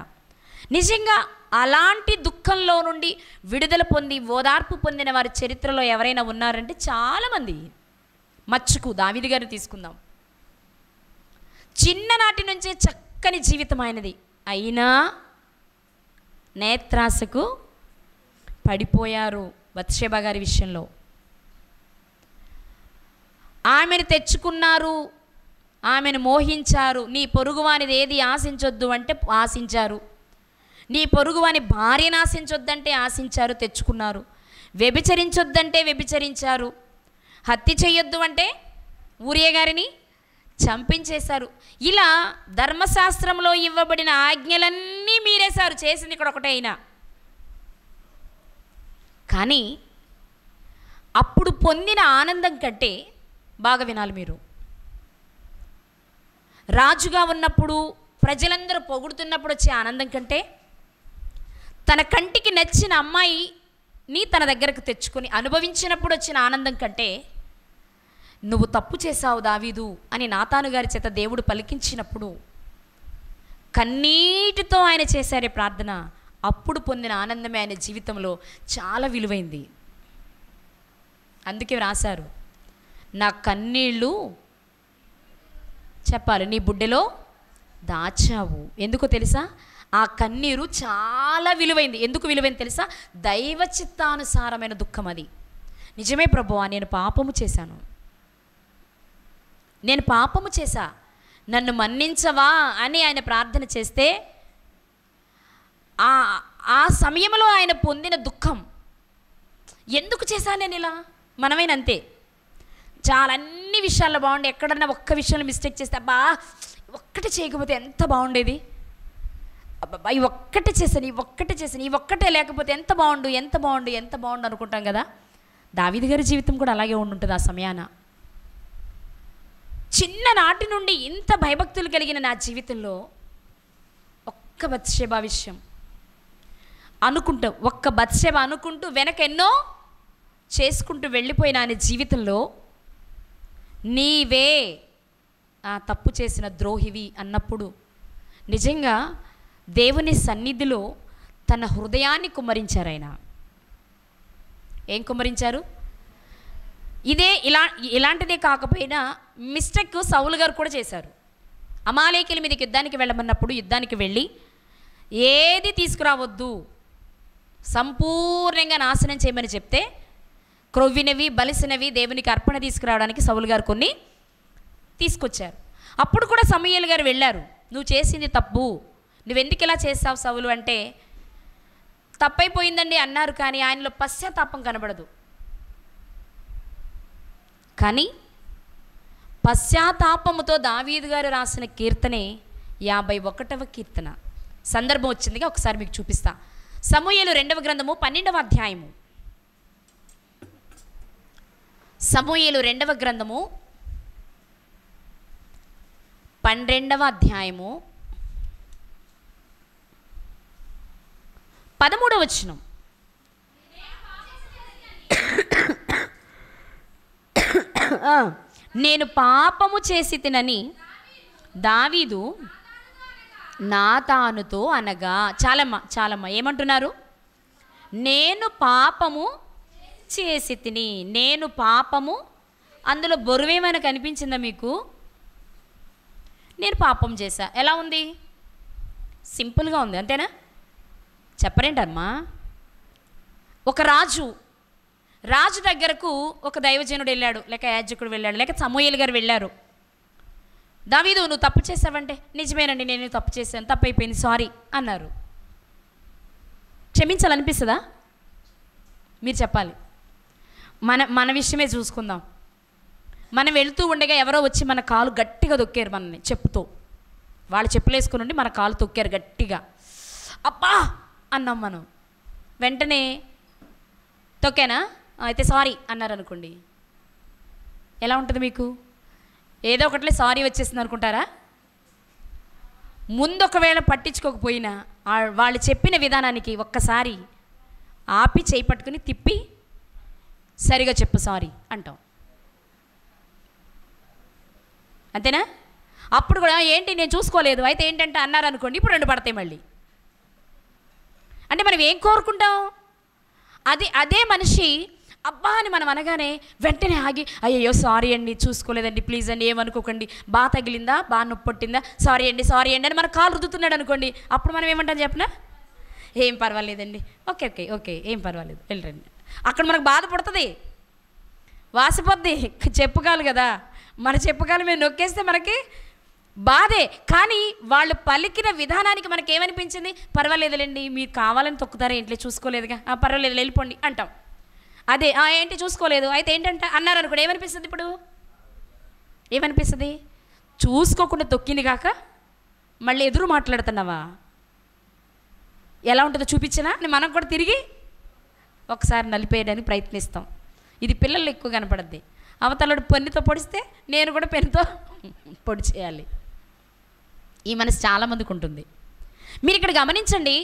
నిజంగా అలాంటి దుఃఖంలో నుండి విడుదల పొంది ఓదార్పు పొందిన వారి చరిత్రలో ఎవరైనా ఉన్నారంటే చాలామంది. మచ్చుకు దావీదు గారిని తీసుకుందాం. చిన్ననాటి నుంచే చక్కని జీవితం ఆయనది, అయినా నేత్రాసకు పడిపోయారు బత్షెబ గారి విషయంలో. ఆమెను తెచ్చుకున్నారు, ఆమెను మోహించారు. నీ పొరుగువానిది ఏది ఆశించొద్దు అంటే ఆశించారు, నీ పొరుగువాని భార్యను ఆశించొద్దంటే ఆశించారు, తెచ్చుకున్నారు. వ్యభిచరించొద్దంటే వ్యభిచరించారు, హత్య చేయొద్దు అంటే ఊరియా గారిని చంపించేశారు. ఇలా ధర్మశాస్త్రంలో ఇవ్వబడిన ఆజ్ఞలన్నీ మీరేశారు. చేసింది ఇక్కడ ఒకటే అయినా. కానీ అప్పుడు పొందిన ఆనందం కంటే, బాగా వినాలి మీరు, రాజుగా ఉన్నప్పుడు ప్రజలందరూ పొగుడుతున్నప్పుడు వచ్చే ఆనందం కంటే, తన కంటికి నచ్చిన అమ్మాయిని తన దగ్గరకు తెచ్చుకొని అనుభవించినప్పుడు వచ్చిన ఆనందం కంటే, నువ్వు తప్పు చేశావు దావీదు అని నాతాను గారి చేత దేవుడు పలికించినప్పుడు కన్నీటితో ఆయన చేశారే ప్రార్థన, అప్పుడు పొందిన ఆనందమే ఆయన జీవితంలో చాలా విలువైంది. అందుకే రాశారు, నా కన్నీళ్ళు చెప్పాలి నీ బుడ్డెలో దాచావు. ఎందుకో తెలుసా? ఆ కన్నీరు చాలా విలువైంది. ఎందుకు విలువైంది తెలుసా? దైవ చిత్తానుసారమైన దుఃఖం అది. నిజమే ప్రభువా, నేను పాపము చేశాను, నేను పాపము చేశా, నన్ను మన్నించవా అని ఆయన ప్రార్థన చేస్తే ఆ సమయంలో ఆయన పొందిన దుఃఖం ఎందుకు చేశాను నేను ఇలా? మనమైనా అంతే, చాలా అన్ని విషయాల్లో బాగుండే, ఎక్కడన్నా ఒక్క విషయంలో మిస్టేక్ చేస్తే అబ్బా ఒక్కటి చేయకపోతే ఎంత బాగుండేది, అబ్బా ఈ ఒక్కటే చేశాను, ఈ ఒక్కటే లేకపోతే ఎంత బాగుండు అనుకుంటాం కదా. దావీదు గారి జీవితం కూడా అలాగే ఉండుంటుంది. ఆ సమయాన చిన్ననాటి నుండి ఇంత భయభక్తులు కలిగిన నా జీవితంలో ఒక్క బత్షెబా విషయం అనుకుంటూ వెనక ఎన్నో చేసుకుంటూ వెళ్ళిపోయిన ఆయన జీవితంలో నీవే ఆ తప్పు చేసిన ద్రోహివి అన్నప్పుడు నిజంగా దేవుని సన్నిధిలో తన హృదయాన్ని కుమ్మరించారు. ఆయన ఏం కుమ్మరించారు? ఇలాంటిదే కాకపోయినా మిస్టేక్ సౌలు గారు కూడా చేశారు. అమాలేకీల మీదకి యుద్ధానికి వెళ్ళమన్నప్పుడు యుద్ధానికి వెళ్ళి ఏది తీసుకురావద్దు, సంపూర్ణంగా నాశనం చేయమని చెప్తే క్రొవ్వినవి బలిసినవి దేవునికి అర్పణ తీసుకురావడానికి సౌలు గారు కొన్ని తీసుకొచ్చారు. అప్పుడు కూడా సమూయేలు గారు వెళ్ళారు, నువ్వు చేసింది తప్పు, నువ్వెందుకు ఇలా చేసావు సౌలు అంటే, తప్పైపోయిందండి అన్నారు. కానీ ఆయనలో పశ్చాత్తాపం కనబడదు. కానీ పశ్చాత్తాపముతో దావీదు గారు రాసిన కీర్తనే 51వ కీర్తన. సందర్భం వచ్చిందిగా ఒకసారి మీకు చూపిస్తా. సమూయేలు 2వ గ్రంథము 12వ అధ్యాయము. సమూయేలు 2వ గ్రంథము 12వ అధ్యాయము 13వ వచనం. నేను పాపము చేసి తినని దావీదు నాతానుతో అనగా, చాలమ్మ ఏమంటున్నారు? నేను పాపము చేసి తిని, నేను పాపము, అందులో బొరువేమైనా కనిపించిందా మీకు? నేను పాపం చేశా. ఎలా ఉంది? సింపుల్గా ఉంది, అంతేనా? చెప్పరేంటమ్మా? ఒక రాజు దగ్గరకు ఒక దైవజనుడు వెళ్ళాడు, లేక యాజకుడు వెళ్ళాడు, లేక సమూయేలు గారు వెళ్ళారు. దావీదు నువ్వు తప్పు చేసావంటే, నిజమేనండి నేను తప్పు చేశాను, తప్పు అయిపోయింది, సారీ అన్నారు. క్షమించాలనిపిస్తుందా? మీరు చెప్పాలి. మన విషయమే చూసుకుందాం. మనం వెళుతూ ఉండగా ఎవరో వచ్చి మన కాలు గట్టిగా తొక్కారు, మనల్ని చెప్పుతో. వాళ్ళు చెప్పులేసుకుని ఉండి మన కాలు తొక్కారు గట్టిగా, అబ్బా అన్నాం మనం. వెంటనే తొక్కానా అయితే సారీ అన్నారు అనుకోండి, ఎలా ఉంటుంది మీకు? ఏదో ఒకట్లే సారీ వచ్చేసింది అనుకుంటారా? ముందు ఒకవేళ పట్టించుకోకపోయినా వాళ్ళు చెప్పిన విధానానికి ఒక్కసారి ఆపి చేయి పట్టుకుని తిప్పి సరిగా చెప్పు సారీ అంటాం, అంతేనా? అప్పుడు కూడా ఏంటి నేను చూసుకోలేదు అయితే ఏంటంటే అన్నారు అనుకోండి, ఇప్పుడు 2 పడతాయి మళ్ళీ. అంటే మనం ఏం కోరుకుంటాం? అదే మనిషి అబ్బా అని మనం అనగానే వెంటనే ఆగి, అయ్యో సారీ అండి, చూసుకోలేదండి, ప్లీజ్ అండి, ఏమనుకోకండి, బాగా తగిలిందా, బాగా నొప్పి పట్టిందా, సారీ అండి అని మన కాలు రుద్దుతున్నాడు అనుకోండి, అప్పుడు మనం ఏమంటాం చెప్పనా? ఏం పర్వాలేదండి, ఓకే ఏం పర్వాలేదు వెళ్ళండి. అక్కడ మనకు బాధ పడుతుంది, వాసిపోద్ది, చెప్పుకోవాలి కదా, మన చెప్పుకోవాలి మేము నొక్కేస్తే మనకి బాధే. కానీ వాళ్ళు పలికిన విధానానికి మనకేమనిపించింది? పర్వాలేదులేండి, మీరు కావాలని తొక్కుతారా ఇంట్లో, చూసుకోలేదుగా, పర్వాలేదు వెళ్ళిపోండి అంటాం. అదే ఏంటి చూసుకోలేదు అయితే ఏంటంటే అన్నారు అనుకోండి, ఏమనిపిస్తుంది? ఇప్పుడు ఏమనిపిస్తుంది? చూసుకోకుండా తొక్కింది కాక మళ్ళీ ఎదురు మాట్లాడుతున్నావా? ఎలా ఉంటుందో చూపించినా మనం కూడా తిరిగి ఒకసారి నలిపేయడానికి ప్రయత్నిస్తాం. ఇది పిల్లలు ఎక్కువ కనపడద్ది. అవతలడు పెన్నుతో పొడిస్తే నేను కూడా పెన్నుతో పొడి చేయాలి. ఈ మనసు చాలామందికి ఉంటుంది. మీరు ఇక్కడ గమనించండి,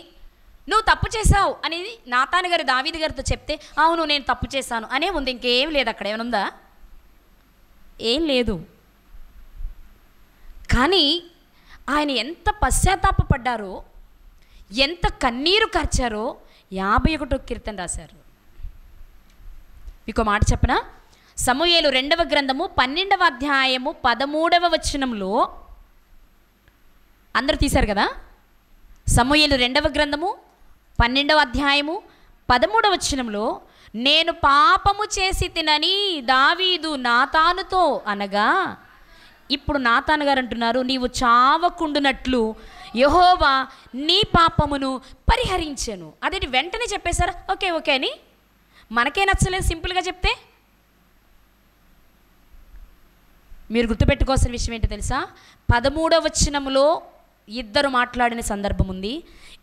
నువ్వు తప్పు చేసావు అనేది నాతాను గారు దావీదు గారితో చెప్తే, అవును నేను తప్పు చేశాను అనే ఉంది, ఇంకేం లేదు. అక్కడ ఏమనుందా? ఏం లేదు. కానీ ఆయన ఎంత పశ్చాత్తాపడ్డారో, ఎంత కన్నీరు కార్చారో 51వ కీర్తన రాశారు. మీకు మాట చెప్పనా? సమూయేలు 2వ గ్రంథము 12వ అధ్యాయము 13వ వచనంలో, అందరూ తీశారు కదా? సమూయేలు 2వ గ్రంథము 12వ అధ్యాయము 13వ వచనంలో, నేను పాపము చేసి తినని దావీదు నాతానుతో అనగా, ఇప్పుడు నాతాను గారు అంటున్నారు, నీవు చావకుండునట్లు యెహోవా నీ పాపమును పరిహరించెను. అదేంటి వెంటనే చెప్పేశారా? ఓకే అని మనకే నచ్చలేదు సింపుల్గా చెప్తే. మీరు గుర్తుపెట్టుకోవాల్సిన విషయం ఏంటో తెలుసా? 13వ వచనంలో ఇద్దరు మాట్లాడిన సందర్భం ఉంది.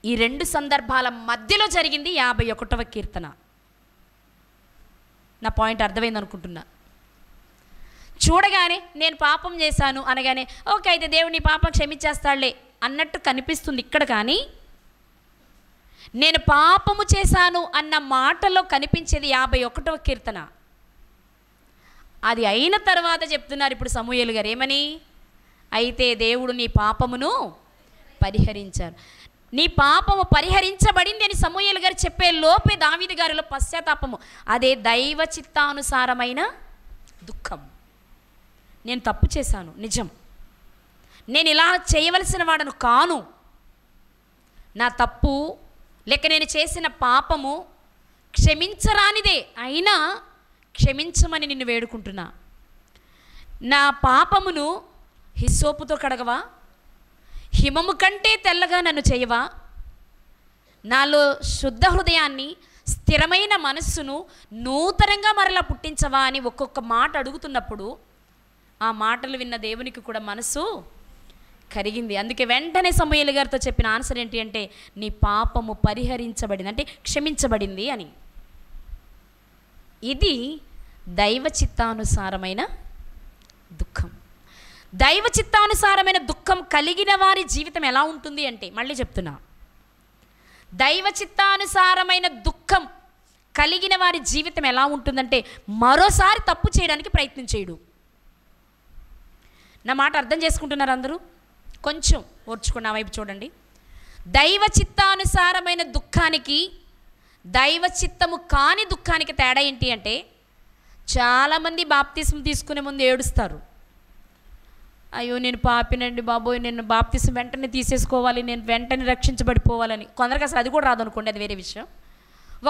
ఈ రెండు సందర్భాల మధ్యలో జరిగింది 51వ కీర్తన. నా పాయింట్ అర్థమైంది అనుకుంటున్నా. చూడగానే నేను పాపం చేశాను అనగానే ఓకే అయితే దేవుడు నీ పాపం క్షమించేస్తాడులే అన్నట్టు కనిపిస్తుంది ఇక్కడ. కానీ నేను పాపము చేశాను అన్న మాటలో కనిపించేది 51వ కీర్తన. అది అయిన తర్వాత చెప్తున్నారు ఇప్పుడు సమూయేలు గారు ఏమని? అయితే దేవుడు నీ పాపమును పరిహరించారు. నీ పాపము పరిహరించబడింది అని సమూయేలు గారు చెప్పే లోపే దావీదు గారిలో పశ్చాత్తాపము. అదే దైవ చిత్తానుసారమైన దుఃఖం. నేను తప్పు చేశాను, నిజం. నేను ఇలా చేయవలసిన వాడను కాను. నా తప్పు లేక నేను చేసిన పాపము క్షమించరానిదే, అయినా క్షమించమని నిన్ను వేడుకుంటున్నా. నా పాపమును హిస్సోపుతో కడగవా? హిమము కంటే తెల్లగా నన్ను చేయవా? నాలో శుద్ధ హృదయాన్ని, స్థిరమైన మనస్సును నూతనంగా మరలా పుట్టించవా అని ఒక్కొక్క మాట అడుగుతున్నప్పుడు ఆ మాటలు విన్న దేవునికి కూడా మనసు కరిగింది. అందుకే వెంటనే సమూయేలు గారితో చెప్పిన ఆన్సర్ ఏంటి అంటే, నీ పాపము పరిహరించబడింది, అంటే క్షమించబడింది అని. ఇది దైవ చిత్తానుసారమైన దుఃఖం. దైవ చిత్తానుసారమైన దుఃఖం కలిగిన వారి జీవితం ఎలా ఉంటుంది అంటే, మళ్ళీ చెప్తున్నా, దైవ చిత్తానుసారమైన దుఃఖం కలిగిన వారి జీవితం ఎలా ఉంటుందంటే మరోసారి తప్పు చేయడానికి ప్రయత్నం చేయడు. నా మాట అర్థం చేసుకుంటున్నారు అందరూ? కొంచెం ఓర్చుకున్న వైపు చూడండి. దైవ చిత్తానుసారమైన దుఃఖానికి దైవ చిత్తము కాని దుఃఖానికి తేడా ఏంటి అంటే, చాలామంది బాప్తిసం తీసుకునే ముందు ఏడుస్తారు. అయ్యో నేను పాపినండి బాబోయ్, నేను బాప్తిసం వెంటనే తీసేసుకోవాలి, నేను వెంటనే రక్షించబడిపోవాలని. కొందరికి అసలు అది కూడా రాదనుకోండి, అది వేరే విషయం.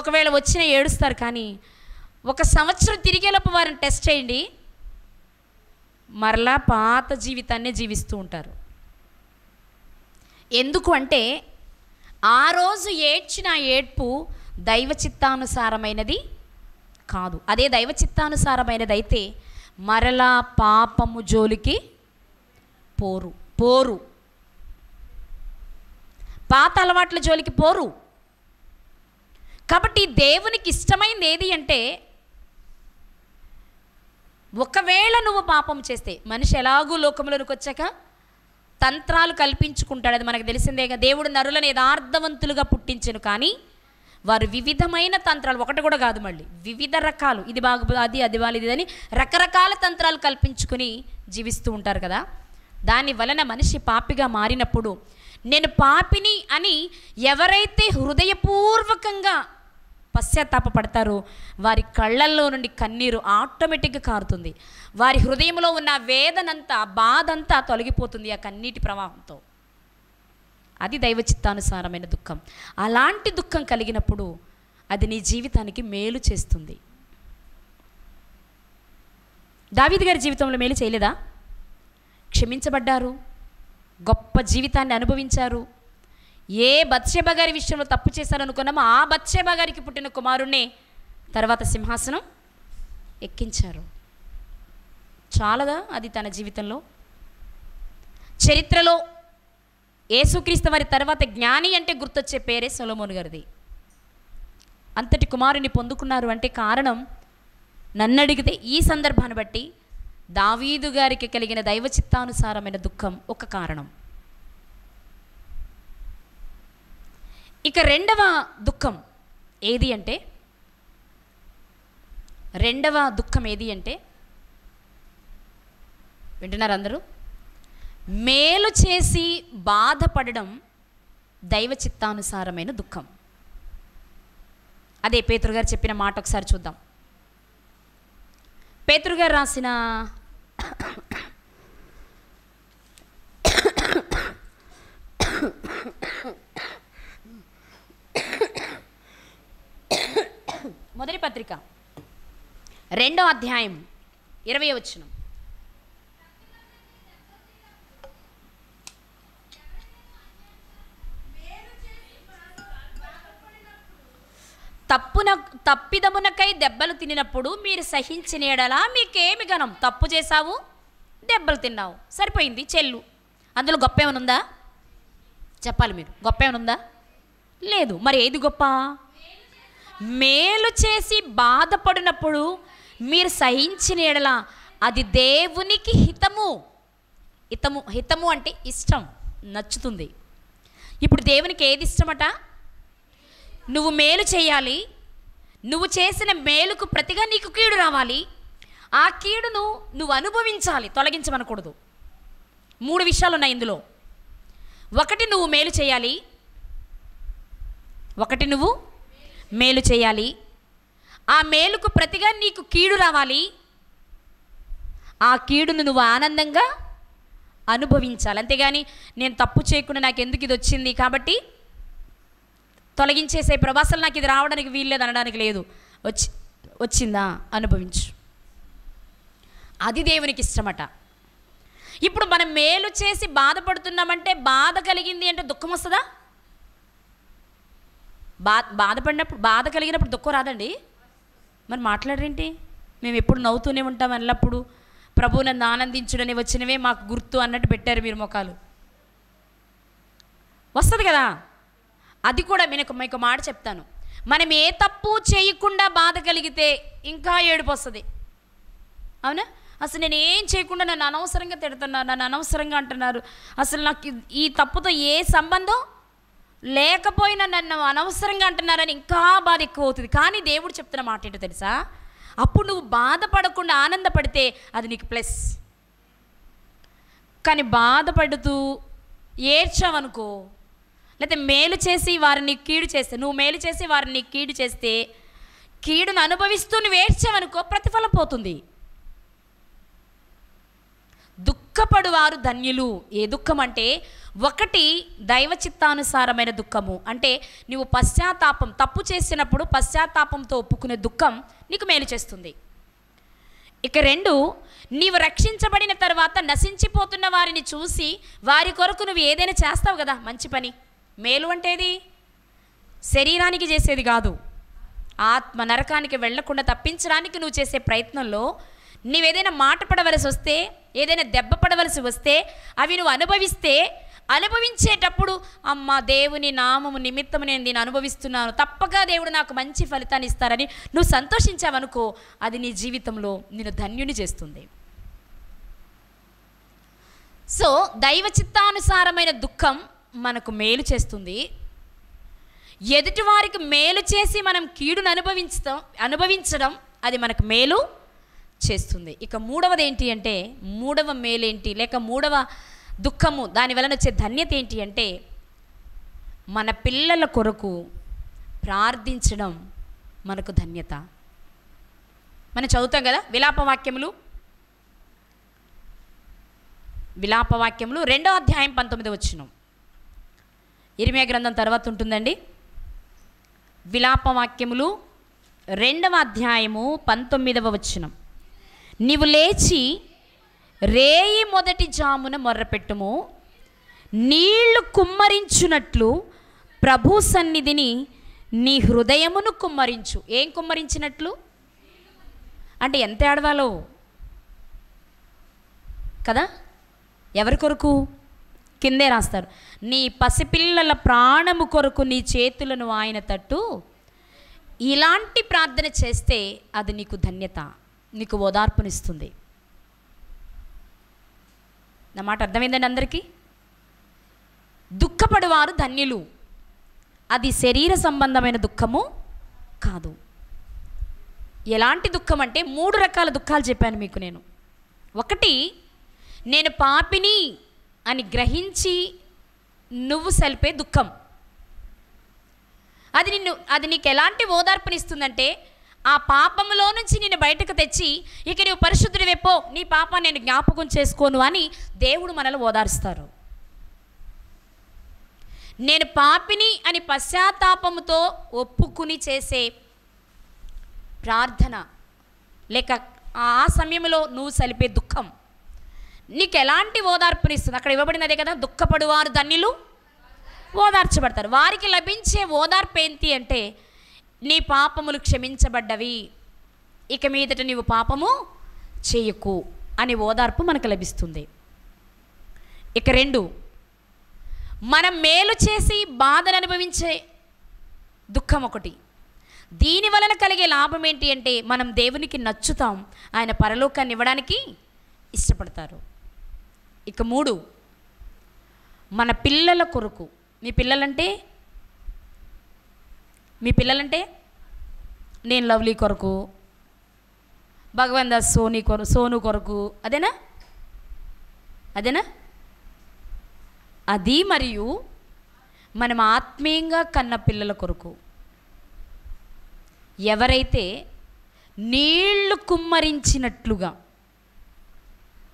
ఒకవేళ వచ్చిన ఏడుస్తారు. కానీ 1 సంవత్సరం తిరిగేలోపు వారిని టెస్ట్ చేయండి, మరలా పాత జీవితాన్నే జీవిస్తూ ఉంటారు. ఎందుకు అంటే ఆ రోజు ఏడ్చిన ఏడ్పు దైవ చిత్తానుసారమైనది కాదు. అదే దైవ చిత్తానుసారమైనది అయితే మరలా పాపము జోలికి పోరు, పాత అలవాట్ల జోలికి పోరు. కాబట్టి దేవునికి ఇష్టమైంది ఏది అంటే, ఒకవేళ నువ్వు పాపం చేస్తే, మనిషి ఎలాగూ లోకంలోనికి వచ్చాక తంత్రాలు కల్పించుకుంటాడు, అది మనకు తెలిసిందేగా. దేవుడు నరులను యథార్థవంతులుగా పుట్టించెను, కానీ వారు వివిధమైన తంత్రాలు, ఒకటి కూడా కాదు, మళ్ళీ వివిధ రకాలు, ఇది బాగా అది వాళ్ళు ఇది అని రకరకాల తంత్రాలు కల్పించుకుని జీవిస్తూ ఉంటారు కదా. దాని వలన మనిషి పాపిగా మారినప్పుడు, నేను పాపిని అని ఎవరైతే హృదయపూర్వకంగా పశ్చాత్తాపడతారో వారి కళ్ళల్లో నుండి కన్నీరు ఆటోమేటిక్గా కారుతుంది. వారి హృదయంలో ఉన్న వేదనంతా, బాధంతా తొలగిపోతుంది ఆ కన్నీటి ప్రవాహంతో. అది దైవ చిత్తానుసారమైన దుఃఖం. అలాంటి దుఃఖం కలిగినప్పుడు అది నీ జీవితానికి మేలు చేస్తుంది. దావీదు గారి జీవితంలో మేలు చేయలేదా? క్షమించబడ్డారు, గొప్ప జీవితాన్ని అనుభవించారు. ఏ బత్షెబ గారి విషయంలో తప్పు చేశారనుకున్నామో ఆ బత్షెబ గారికి పుట్టిన కుమారుణ్ణి తర్వాత సింహాసనం ఎక్కించారు. చాలదా అది తన జీవితంలో? చరిత్రలో యేసుక్రీస్తు వారి తర్వాత జ్ఞాని అంటే గుర్తొచ్చే పేరే సొలొమోను గారిది. అంతటి కుమారుని పొందుకున్నారు అంటే కారణం, నన్ను అడిగితే ఈ సందర్భాన్ని బట్టి దావీదు గారికి కలిగిన దైవ చిత్తానుసారమైన దుఃఖం ఒక కారణం. ఇక రెండవ దుఃఖం ఏది అంటే, వింటున్నారు అందరూ? మేలు చేసి బాధపడడం దైవ చిత్తానుసారమైన దుఃఖం. అదే పేతురు గారు చెప్పిన మాట ఒకసారి చూద్దాం. పేతురు గారు రాసిన మొదటి పత్రిక 2వ అధ్యాయం 20వ వచనం. తప్పిదమునకై దెబ్బలు తినినప్పుడు మీరు సహించిన ఎడల మీకేమి గనం? తప్పు చేశావు, దెబ్బలు తిన్నావు, సరిపోయింది చెల్లు. అందులో గొప్ప ఏమైనా ఉందా? చెప్పాలి మీరు. గొప్ప ఏమైనా ఉందా? లేదు. మరి ఏది గొప్ప? మేలు చేసి బాధపడినప్పుడు మీరు సహించిన ఎడల అది దేవునికి హితము. హితము అంటే ఇష్టం, నచ్చుతుంది. ఇప్పుడు దేవునికి ఏది ఇష్టమట? నువ్వు మేలు చేయాలి, నువ్వు చేసిన మేలుకు ప్రతిగా నీకు కీడు రావాలి, ఆ కీడును నువ్వు అనుభవించాలి, తొలగించమనకూడదు. 3 విషయాలు ఉన్నాయి ఇందులో. ఒకటి, నువ్వు మేలు చేయాలి. ఆ మేలుకు ప్రతిగా నీకు కీడు రావాలి, ఆ కీడును నువ్వు ఆనందంగా అనుభవించాలి. అంతేగాని నేను తప్పు చేయకుండా నాకు ఎందుకు ఇది వచ్చింది కాబట్టి తొలగించేసే ప్రభాసాలు నాకు ఇది రావడానికి వీల్లేదు అనడానికి లేదు. వచ్చిందా అనుభవించు, అది దేవునికి ఇష్టమట. ఇప్పుడు మనం మేలు చేసి బాధపడుతున్నామంటే, బాధ కలిగింది అంటే దుఃఖం వస్తుందా? బాధ కలిగినప్పుడు దుఃఖం రాదండి? మరి మాట్లాడరేంటి? మేము ఎప్పుడు నవ్వుతూనే ఉంటాం, ఎల్లప్పుడు ప్రభు నన్ను ఆనందించుడని వచ్చినవే మాకు గుర్తు అన్నట్టు పెట్టారు మీరు ముఖాలు. వస్తుంది కదా. అది కూడా మీకు మాట చెప్తాను, మనం ఏ తప్పు చేయకుండా బాధ కలిగితే ఇంకా ఏడుపు వస్తుంది. అవునా? అసలు నేను ఏం చేయకుండా నన్ను అనవసరంగా తిడుతున్నారు, నన్ను అనవసరంగా అంటున్నారు, అసలు నాకు ఈ తప్పుతో ఏ సంబంధం లేకపోయినా నన్ను అనవసరంగా అంటున్నారని ఇంకా బాధ ఎక్కువ అవుతుంది. కానీ దేవుడు చెప్తున్న మాట ఏంటో తెలుసా? అప్పుడు నువ్వు బాధపడకుండా ఆనందపడితే అది నీకు ప్లస్. కానీ బాధపడుతూ ఏడ్చావనుకో, లేకపోతే మేలు చేసి వారిని కీడు చేస్తే, నువ్వు మేలు చేసి వారిని కీడు చేస్తే, కీడును అనుభవిస్తూ నువ్వు ఏడ్చావనుకో, ప్రతిఫలం పోతుంది. దుఃఖపడువారు ధన్యులు. ఏ దుఃఖం అంటే, ఒకటి దైవ చిత్తానుసారమైన దుఃఖము, అంటే నువ్వు పశ్చాత్తాపం, తప్పు చేసినప్పుడు పశ్చాత్తాపంతో ఒప్పుకునే దుఃఖం నీకు మేలు చేస్తుంది. ఇక 2, నీవు రక్షించబడిన తర్వాత నశించిపోతున్న వారిని చూసి వారి కొరకు నువ్వు ఏదైనా చేస్తావు కదా, మంచి పని. మేలు అంటే ఏది? శరీరానికి చేసేది కాదు, ఆత్మ నరకానికి వెళ్లకుండా తప్పించడానికి నువ్వు చేసే ప్రయత్నంలో నీవేదైనా మాట పడవలసి వస్తే, ఏదైనా దెబ్బ పడవలసి వస్తే, అవి నువ్వు అనుభవించేటప్పుడు అమ్మ దేవుని నామము నిమిత్తము నేను దీన్ని అనుభవిస్తున్నాను, తప్పగా దేవుడు నాకు మంచి ఫలితాన్ని ఇస్తారని నువ్వు సంతోషించావనుకో, అది నీ జీవితంలో నిన్ను ధన్యుని చేస్తుంది. సో దైవ చిత్తానుసారమైన దుఃఖం మనకు మేలు చేస్తుంది. ఎదుటి వారికి మేలు చేసి మనం కీడును అనుభవించడం అది మనకు మేలు చేస్తుంది. ఇక 3వది ఏంటి అంటే, 3వ మేలేంటి, లేక 3వ దుఃఖము, దాని వలన వచ్చే ధన్యత ఏంటి అంటే, మన పిల్లల కొరకు ప్రార్థించడం మనకు ధన్యత. మనం చదువుతాం కదా విలాపవాక్యములు 2వ అధ్యాయం 19వ వచనం. ఇర్మియా గ్రంథం తర్వాత ఉంటుందండి. విలాపవాక్యములు 2వ అధ్యాయము 19వ వచనం. నీవు లేచి రేయి మొదటి జామున మొర్రపెట్టుము, నీళ్లు కుమ్మరించునట్లు ప్రభు సన్నిధిని నీ హృదయమును కుమ్మరించు. ఏం కుమ్మరించినట్లు అంటే ఎంత ఏడవాలో కదా. ఎవరి కొరకు? కిందే రాస్తారు, నీ పసిపిల్లల ప్రాణము కొరకు నీ చేతులను ఆయన తట్టు. ఇలాంటి ప్రార్థన చేస్తే అది నీకు ధన్యత, నీకు ఓదార్పునిస్తుంది. నా మాట అర్థమైందండి అందరికీ? దుఃఖపడువారు ధన్యులు. అది శరీర సంబంధమైన దుఃఖము కాదు. ఎలాంటి దుఃఖం అంటే 3 రకాల దుఃఖాలు చెప్పాను మీకు నేను. ఒకటి, నేను పాపిని అని గ్రహించి నువ్వు సలిపే దుఃఖం. అది నీకు ఎలాంటి ఓదార్పునిస్తుందంటే, ఆ పాపములో నుంచి నిన్ను బయటకు తెచ్చి, ఇక నువ్వు పరిశుద్ధుడివే పో, నీ పాపాన్ని నేను జ్ఞాపకం చేసుకోను అని దేవుడు మనల్ని ఓదారుస్తారు. నేను పాపిని అని పశ్చాత్తాపముతో ఒప్పుకుని చేసే ప్రార్థన, లేక ఆ సమయంలో నువ్వు సలిపే దుఃఖం నీకు ఎలాంటి ఓదార్పునిస్తుంది? అక్కడ ఇవ్వబడినదే కదా, దుఃఖపడువారు ధన్యులు ఓదార్చబడతారు. వారికి లభించే ఓదార్పు ఏంటి అంటే, నీ పాపములు క్షమించబడ్డవి, ఇక మీదట నీవు పాపము చేయకు అనే ఓదార్పు మనకు లభిస్తుంది. ఇక 2, మనం మేలు చేసి బాధను అనుభవించే దుఃఖం ఒకటి. దీని వలన కలిగే లాభం ఏంటి అంటే మనం దేవునికి నచ్చుతాం, ఆయన పరలోకాన్ని ఇవ్వడానికి ఇష్టపడతారు. ఇక 3, మన పిల్లల కొరకు, మీ పిల్లలంటే నేను లవ్లీ కొరకు, భగవంత్ దాస్ సోను కొరకు, అదేనా? అది మరియు మనం ఆత్మీయంగా కన్న పిల్లల కొరకు. ఎవరైతే నీళ్లు కుమ్మరించినట్లుగా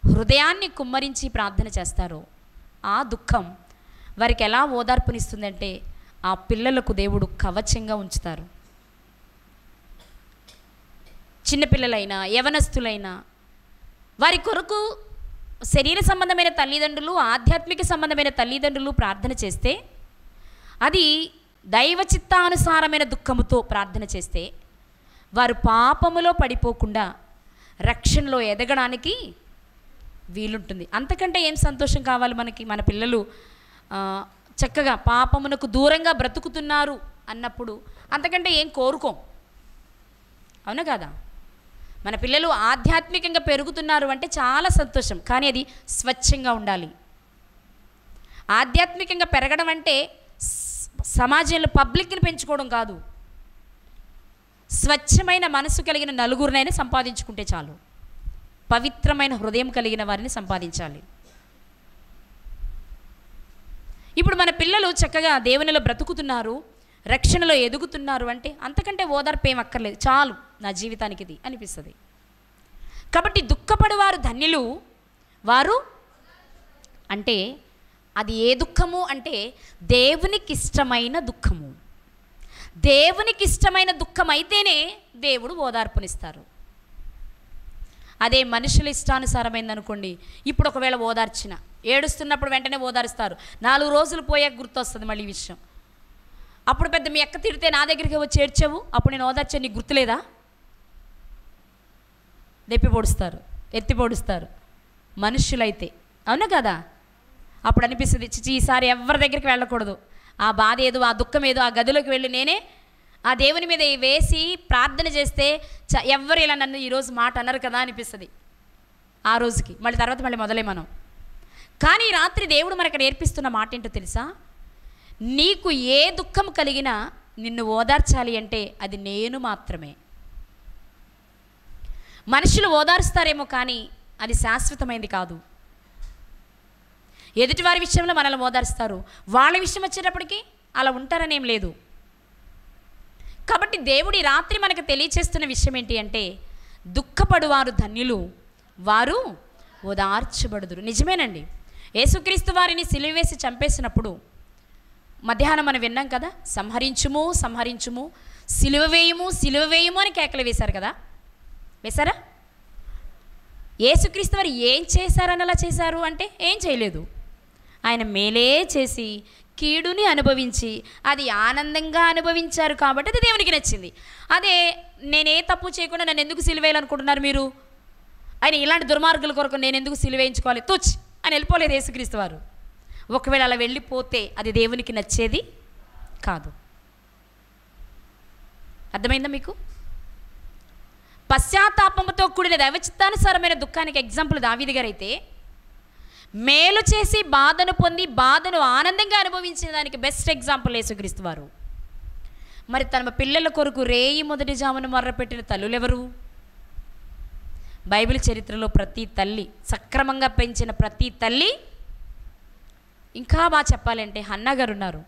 హృదయాన్ని కుమ్మరించి ప్రార్థన చేస్తారో ఆ దుఃఖం వారికి ఎలా ఓదార్పునిస్తుందంటే ఆ పిల్లలకు దేవుడు కవచంగా ఉంచుతారు. చిన్నపిల్లలైనా యవనస్తులైనా వారి కొరకు శరీర సంబంధమైన తల్లిదండ్రులు, ఆధ్యాత్మిక సంబంధమైన తల్లిదండ్రులు ప్రార్థన చేస్తే, అది దైవ చిత్తానుసారమైన దుఃఖముతో ప్రార్థన చేస్తే వారు పాపములో పడిపోకుండా రక్షణలో ఎదగడానికి వీలుంటుంది. అంతకంటే ఏం సంతోషం కావాలి మనకి? మన పిల్లలు చక్కగా పాపమునకు దూరంగా బ్రతుకుతున్నారు అన్నప్పుడు అంతకంటే ఏం కోరుకోం, అవునా కాదా? మన పిల్లలు ఆధ్యాత్మికంగా పెరుగుతున్నారు అంటే చాలా సంతోషం, కానీ అది స్వచ్ఛంగా ఉండాలి. ఆధ్యాత్మికంగా పెరగడం అంటే సమాజంలో పబ్లిక్ని పెంచుకోవడం కాదు, స్వచ్ఛమైన మనసు కలిగిన నలుగురినైనా సంపాదించుకుంటే చాలు. పవిత్రమైన హృదయం కలిగిన వారిని సంపాదించాలి. ఇప్పుడు మన పిల్లలు చక్కగా దేవునిలో బ్రతుకుతున్నారు, రక్షణలో ఎదుగుతున్నారు అంటే అంతకంటే ఓదార్పు ఏం అక్కర్లేదు, చాలు నా జీవితానికి ఇది అనిపిస్తుంది. కాబట్టి దుఃఖపడేవారు ధన్యులు, వారు అంటే అది ఏ దుఃఖము అంటే దేవునికి ఇష్టమైన దుఃఖము. దేవునికి ఇష్టమైన దుఃఖం అయితేనే దేవుడు ఓదార్పునిస్తారు. అదే మనుషుల ఇష్టానుసారమైంది అనుకోండి, ఇప్పుడు ఒకవేళ ఓదార్చిన, ఏడుస్తున్నప్పుడు వెంటనే ఓదారుస్తారు, 4 రోజులు పోయాక గుర్తొస్తుంది మళ్ళీ ఈ విషయం. అప్పుడు పెద్ద మీ అక్క తిడితే నా దగ్గరికి వచ్చి ఏడ్చావు, అప్పుడు నేను ఓదార్చాను, నీకు గుర్తులేదా? ఎత్తి పొడుస్తారు మనుషులైతే, అవునా కదా? అప్పుడు అనిపిస్తుంది, చిచి ఈసారి ఎవరి దగ్గరికి వెళ్ళకూడదు, ఆ బాధ ఏదో, ఆ దుఃఖం ఏదో, ఆ గదిలోకి వెళ్ళి నేనే ఆ దేవుని మీద వేసి ప్రార్థన చేస్తే ఎవ్వరు ఇలా నన్ను ఈరోజు మాట అన్నారు కదా అనిపిస్తుంది ఆ రోజుకి. మళ్ళీ తర్వాత మళ్ళీ మొదలే మనం. కానీ రాత్రి దేవుడు మనకు నేర్పిస్తున్న మాట ఏంటో తెలుసా? నీకు ఏ దుఃఖం కలిగినా నిన్ను ఓదార్చాలి అంటే అది నేను మాత్రమే. మనుషులు ఓదారుస్తారేమో కానీ అది శాశ్వతమైంది కాదు. ఎదుటివారి విషయంలో మనల్ని ఓదారుస్తారు, వాళ్ళ విషయం వచ్చేటప్పటికి అలా ఉంటారని ఏం లేదు. కాబట్టి దేవుడి రాత్రి మనకు తెలియచేస్తున్న విషయం ఏంటి అంటే దుఃఖపడువారు ధన్యులు, వారు ఓదార్చబడుదురు. నిజమేనండి, యేసుక్రీస్తు వారిని సిలువ వేసి చంపేసినప్పుడు మధ్యాహ్నం మనం విన్నాం కదా, సంహరించుము సంహరించుము, సిలువ వేయము అని కేకలు వేశారు కదా, వేశారా? యేసుక్రీస్తు వారు ఏం చేశారని అలా చేశారు అంటే ఏం చేయలేదు. ఆయన మేలే చేసి కీడుని అనుభవించి అది ఆనందంగా అనుభవించారు కాబట్టి అది దేవునికి నచ్చింది. అదే నేనే తప్పు చేయకుండా నన్ను ఎందుకు సిలువేయాలనుకుంటున్నారు మీరు, ఆయన ఇలాంటి దుర్మార్గుల కొరకు నేను ఎందుకు సిలువేయించుకోవాలి తుచ్ అని వెళ్ళిపోలేదు యేసుక్రీస్తు వారు. ఒకవేళ అలా వెళ్ళిపోతే అది దేవునికి నచ్చేది కాదు. అర్థమైందా మీకు? పశ్చాత్తాపంతో కూడిన దైవచిత్తానుసారమైన దుఃఖానికి ఎగ్జాంపుల్ దావీదు గారు అయితే, మేలు చేసి బాధను పొంది బాధను ఆనందంగా అనుభవించిన దానికి బెస్ట్ ఎగ్జాంపుల్ యేసుక్రీస్తు వారు. మరి తమ పిల్లల కొరకు రేయి మొదటి జామున మొర్రపెట్టిన తల్లులు ఎవరు? బైబిల్ చరిత్రలో ప్రతి తల్లి, సక్రమంగా పెంచిన ప్రతి తల్లి, ఇంకా బాగా చెప్పాలంటే హన్నా గారు ఉన్నారు.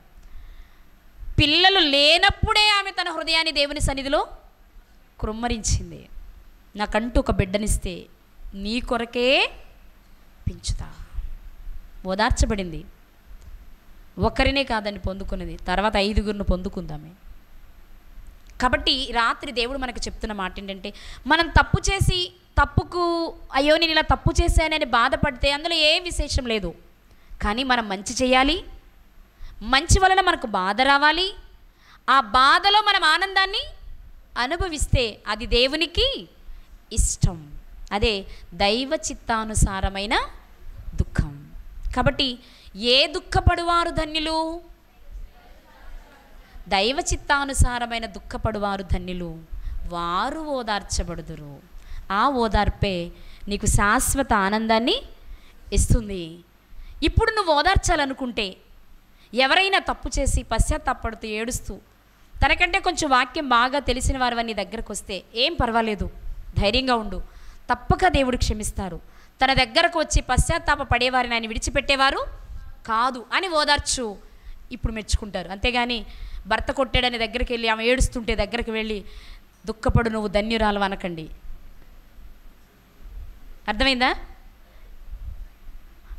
పిల్లలు లేనప్పుడే ఆమె తన హృదయాన్ని దేవుని సన్నిధిలో కృమ్మరించింది. నాకంటూ ఒక బిడ్డనిస్తే నీ కొరకే పెంచుతా, ఓదార్చబడింది. ఒకరినే కాదని పొందుకున్నది, తర్వాత 5గురిని పొందుకుందామే. కాబట్టి రాత్రి దేవుడు మనకు చెప్తున్న మాట ఏంటంటే, మనం తప్పు చేసి తప్పుకు అయ్యో నేను ఇలా తప్పు చేశానని బాధపడితే అందులో ఏ విశేషం లేదు. కానీ మనం మంచి చేయాలి, మంచి వలన మనకు బాధ రావాలి, ఆ బాధలో మనం ఆనందాన్ని అనుభవిస్తే అది దేవునికి ఇష్టం. అదే దైవ చిత్తానుసారమైన దుఃఖం. కాబట్టి ఏ దుఃఖపడువారు ధన్యులు? దైవ చిత్తానుసారమైన దుఃఖపడువారు ధన్యులు, వారు ఓదార్చబడుదురు. ఆ ఓదార్పే నీకు శాశ్వత ఆనందాన్ని ఇస్తుంది. ఇప్పుడు నువ్వు ఓదార్చాలనుకుంటే, ఎవరైనా తప్పు చేసి పశ్చాత్తాపడుతూ ఏడుస్తూ తనకంటే కొంచెం వాక్యం బాగా తెలిసిన వారు నీ దగ్గరకు వస్తే, ఏం పర్వాలేదు, ధైర్యంగా ఉండు, తప్పక దేవుడు క్షమిస్తారు, తన దగ్గరకు వచ్చి పశ్చాత్తాప పడేవారిని ఆయన విడిచిపెట్టేవారు కాదు అని ఓదార్చు. ఇప్పుడు మెచ్చుకుంటారు. అంతేగాని భర్త కొట్టాడని దగ్గరికి వెళ్ళి ఆమె ఏడుస్తుంటే దగ్గరికి వెళ్ళి దుఃఖపడు నువ్వు ధన్యురాలు అనకండి. అర్థమైందా?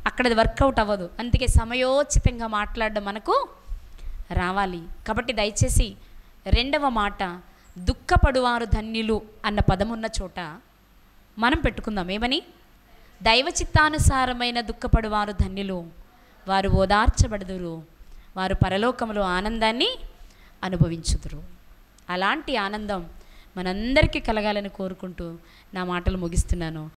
అక్కడ అది వర్కౌట్ అవ్వదు. అందుకే సమయోచితంగా మాట్లాడడం మనకు రావాలి. కాబట్టి దయచేసి రెండవ మాట దుఃఖపడువారు ధన్యులు అన్న పదమున్న చోట మనం పెట్టుకుందాం. ఏమని? దైవ చిత్తానుసారమైన దుఃఖపడువారు ధన్యులు, వారు ఓదార్చబడుదురు, వారు పరలోకములో ఆనందాన్ని అనుభవించుదురు. అలాంటి ఆనందం మనందరికీ కలగాలని కోరుకుంటూ నా మాటలు ముగిస్తున్నాను.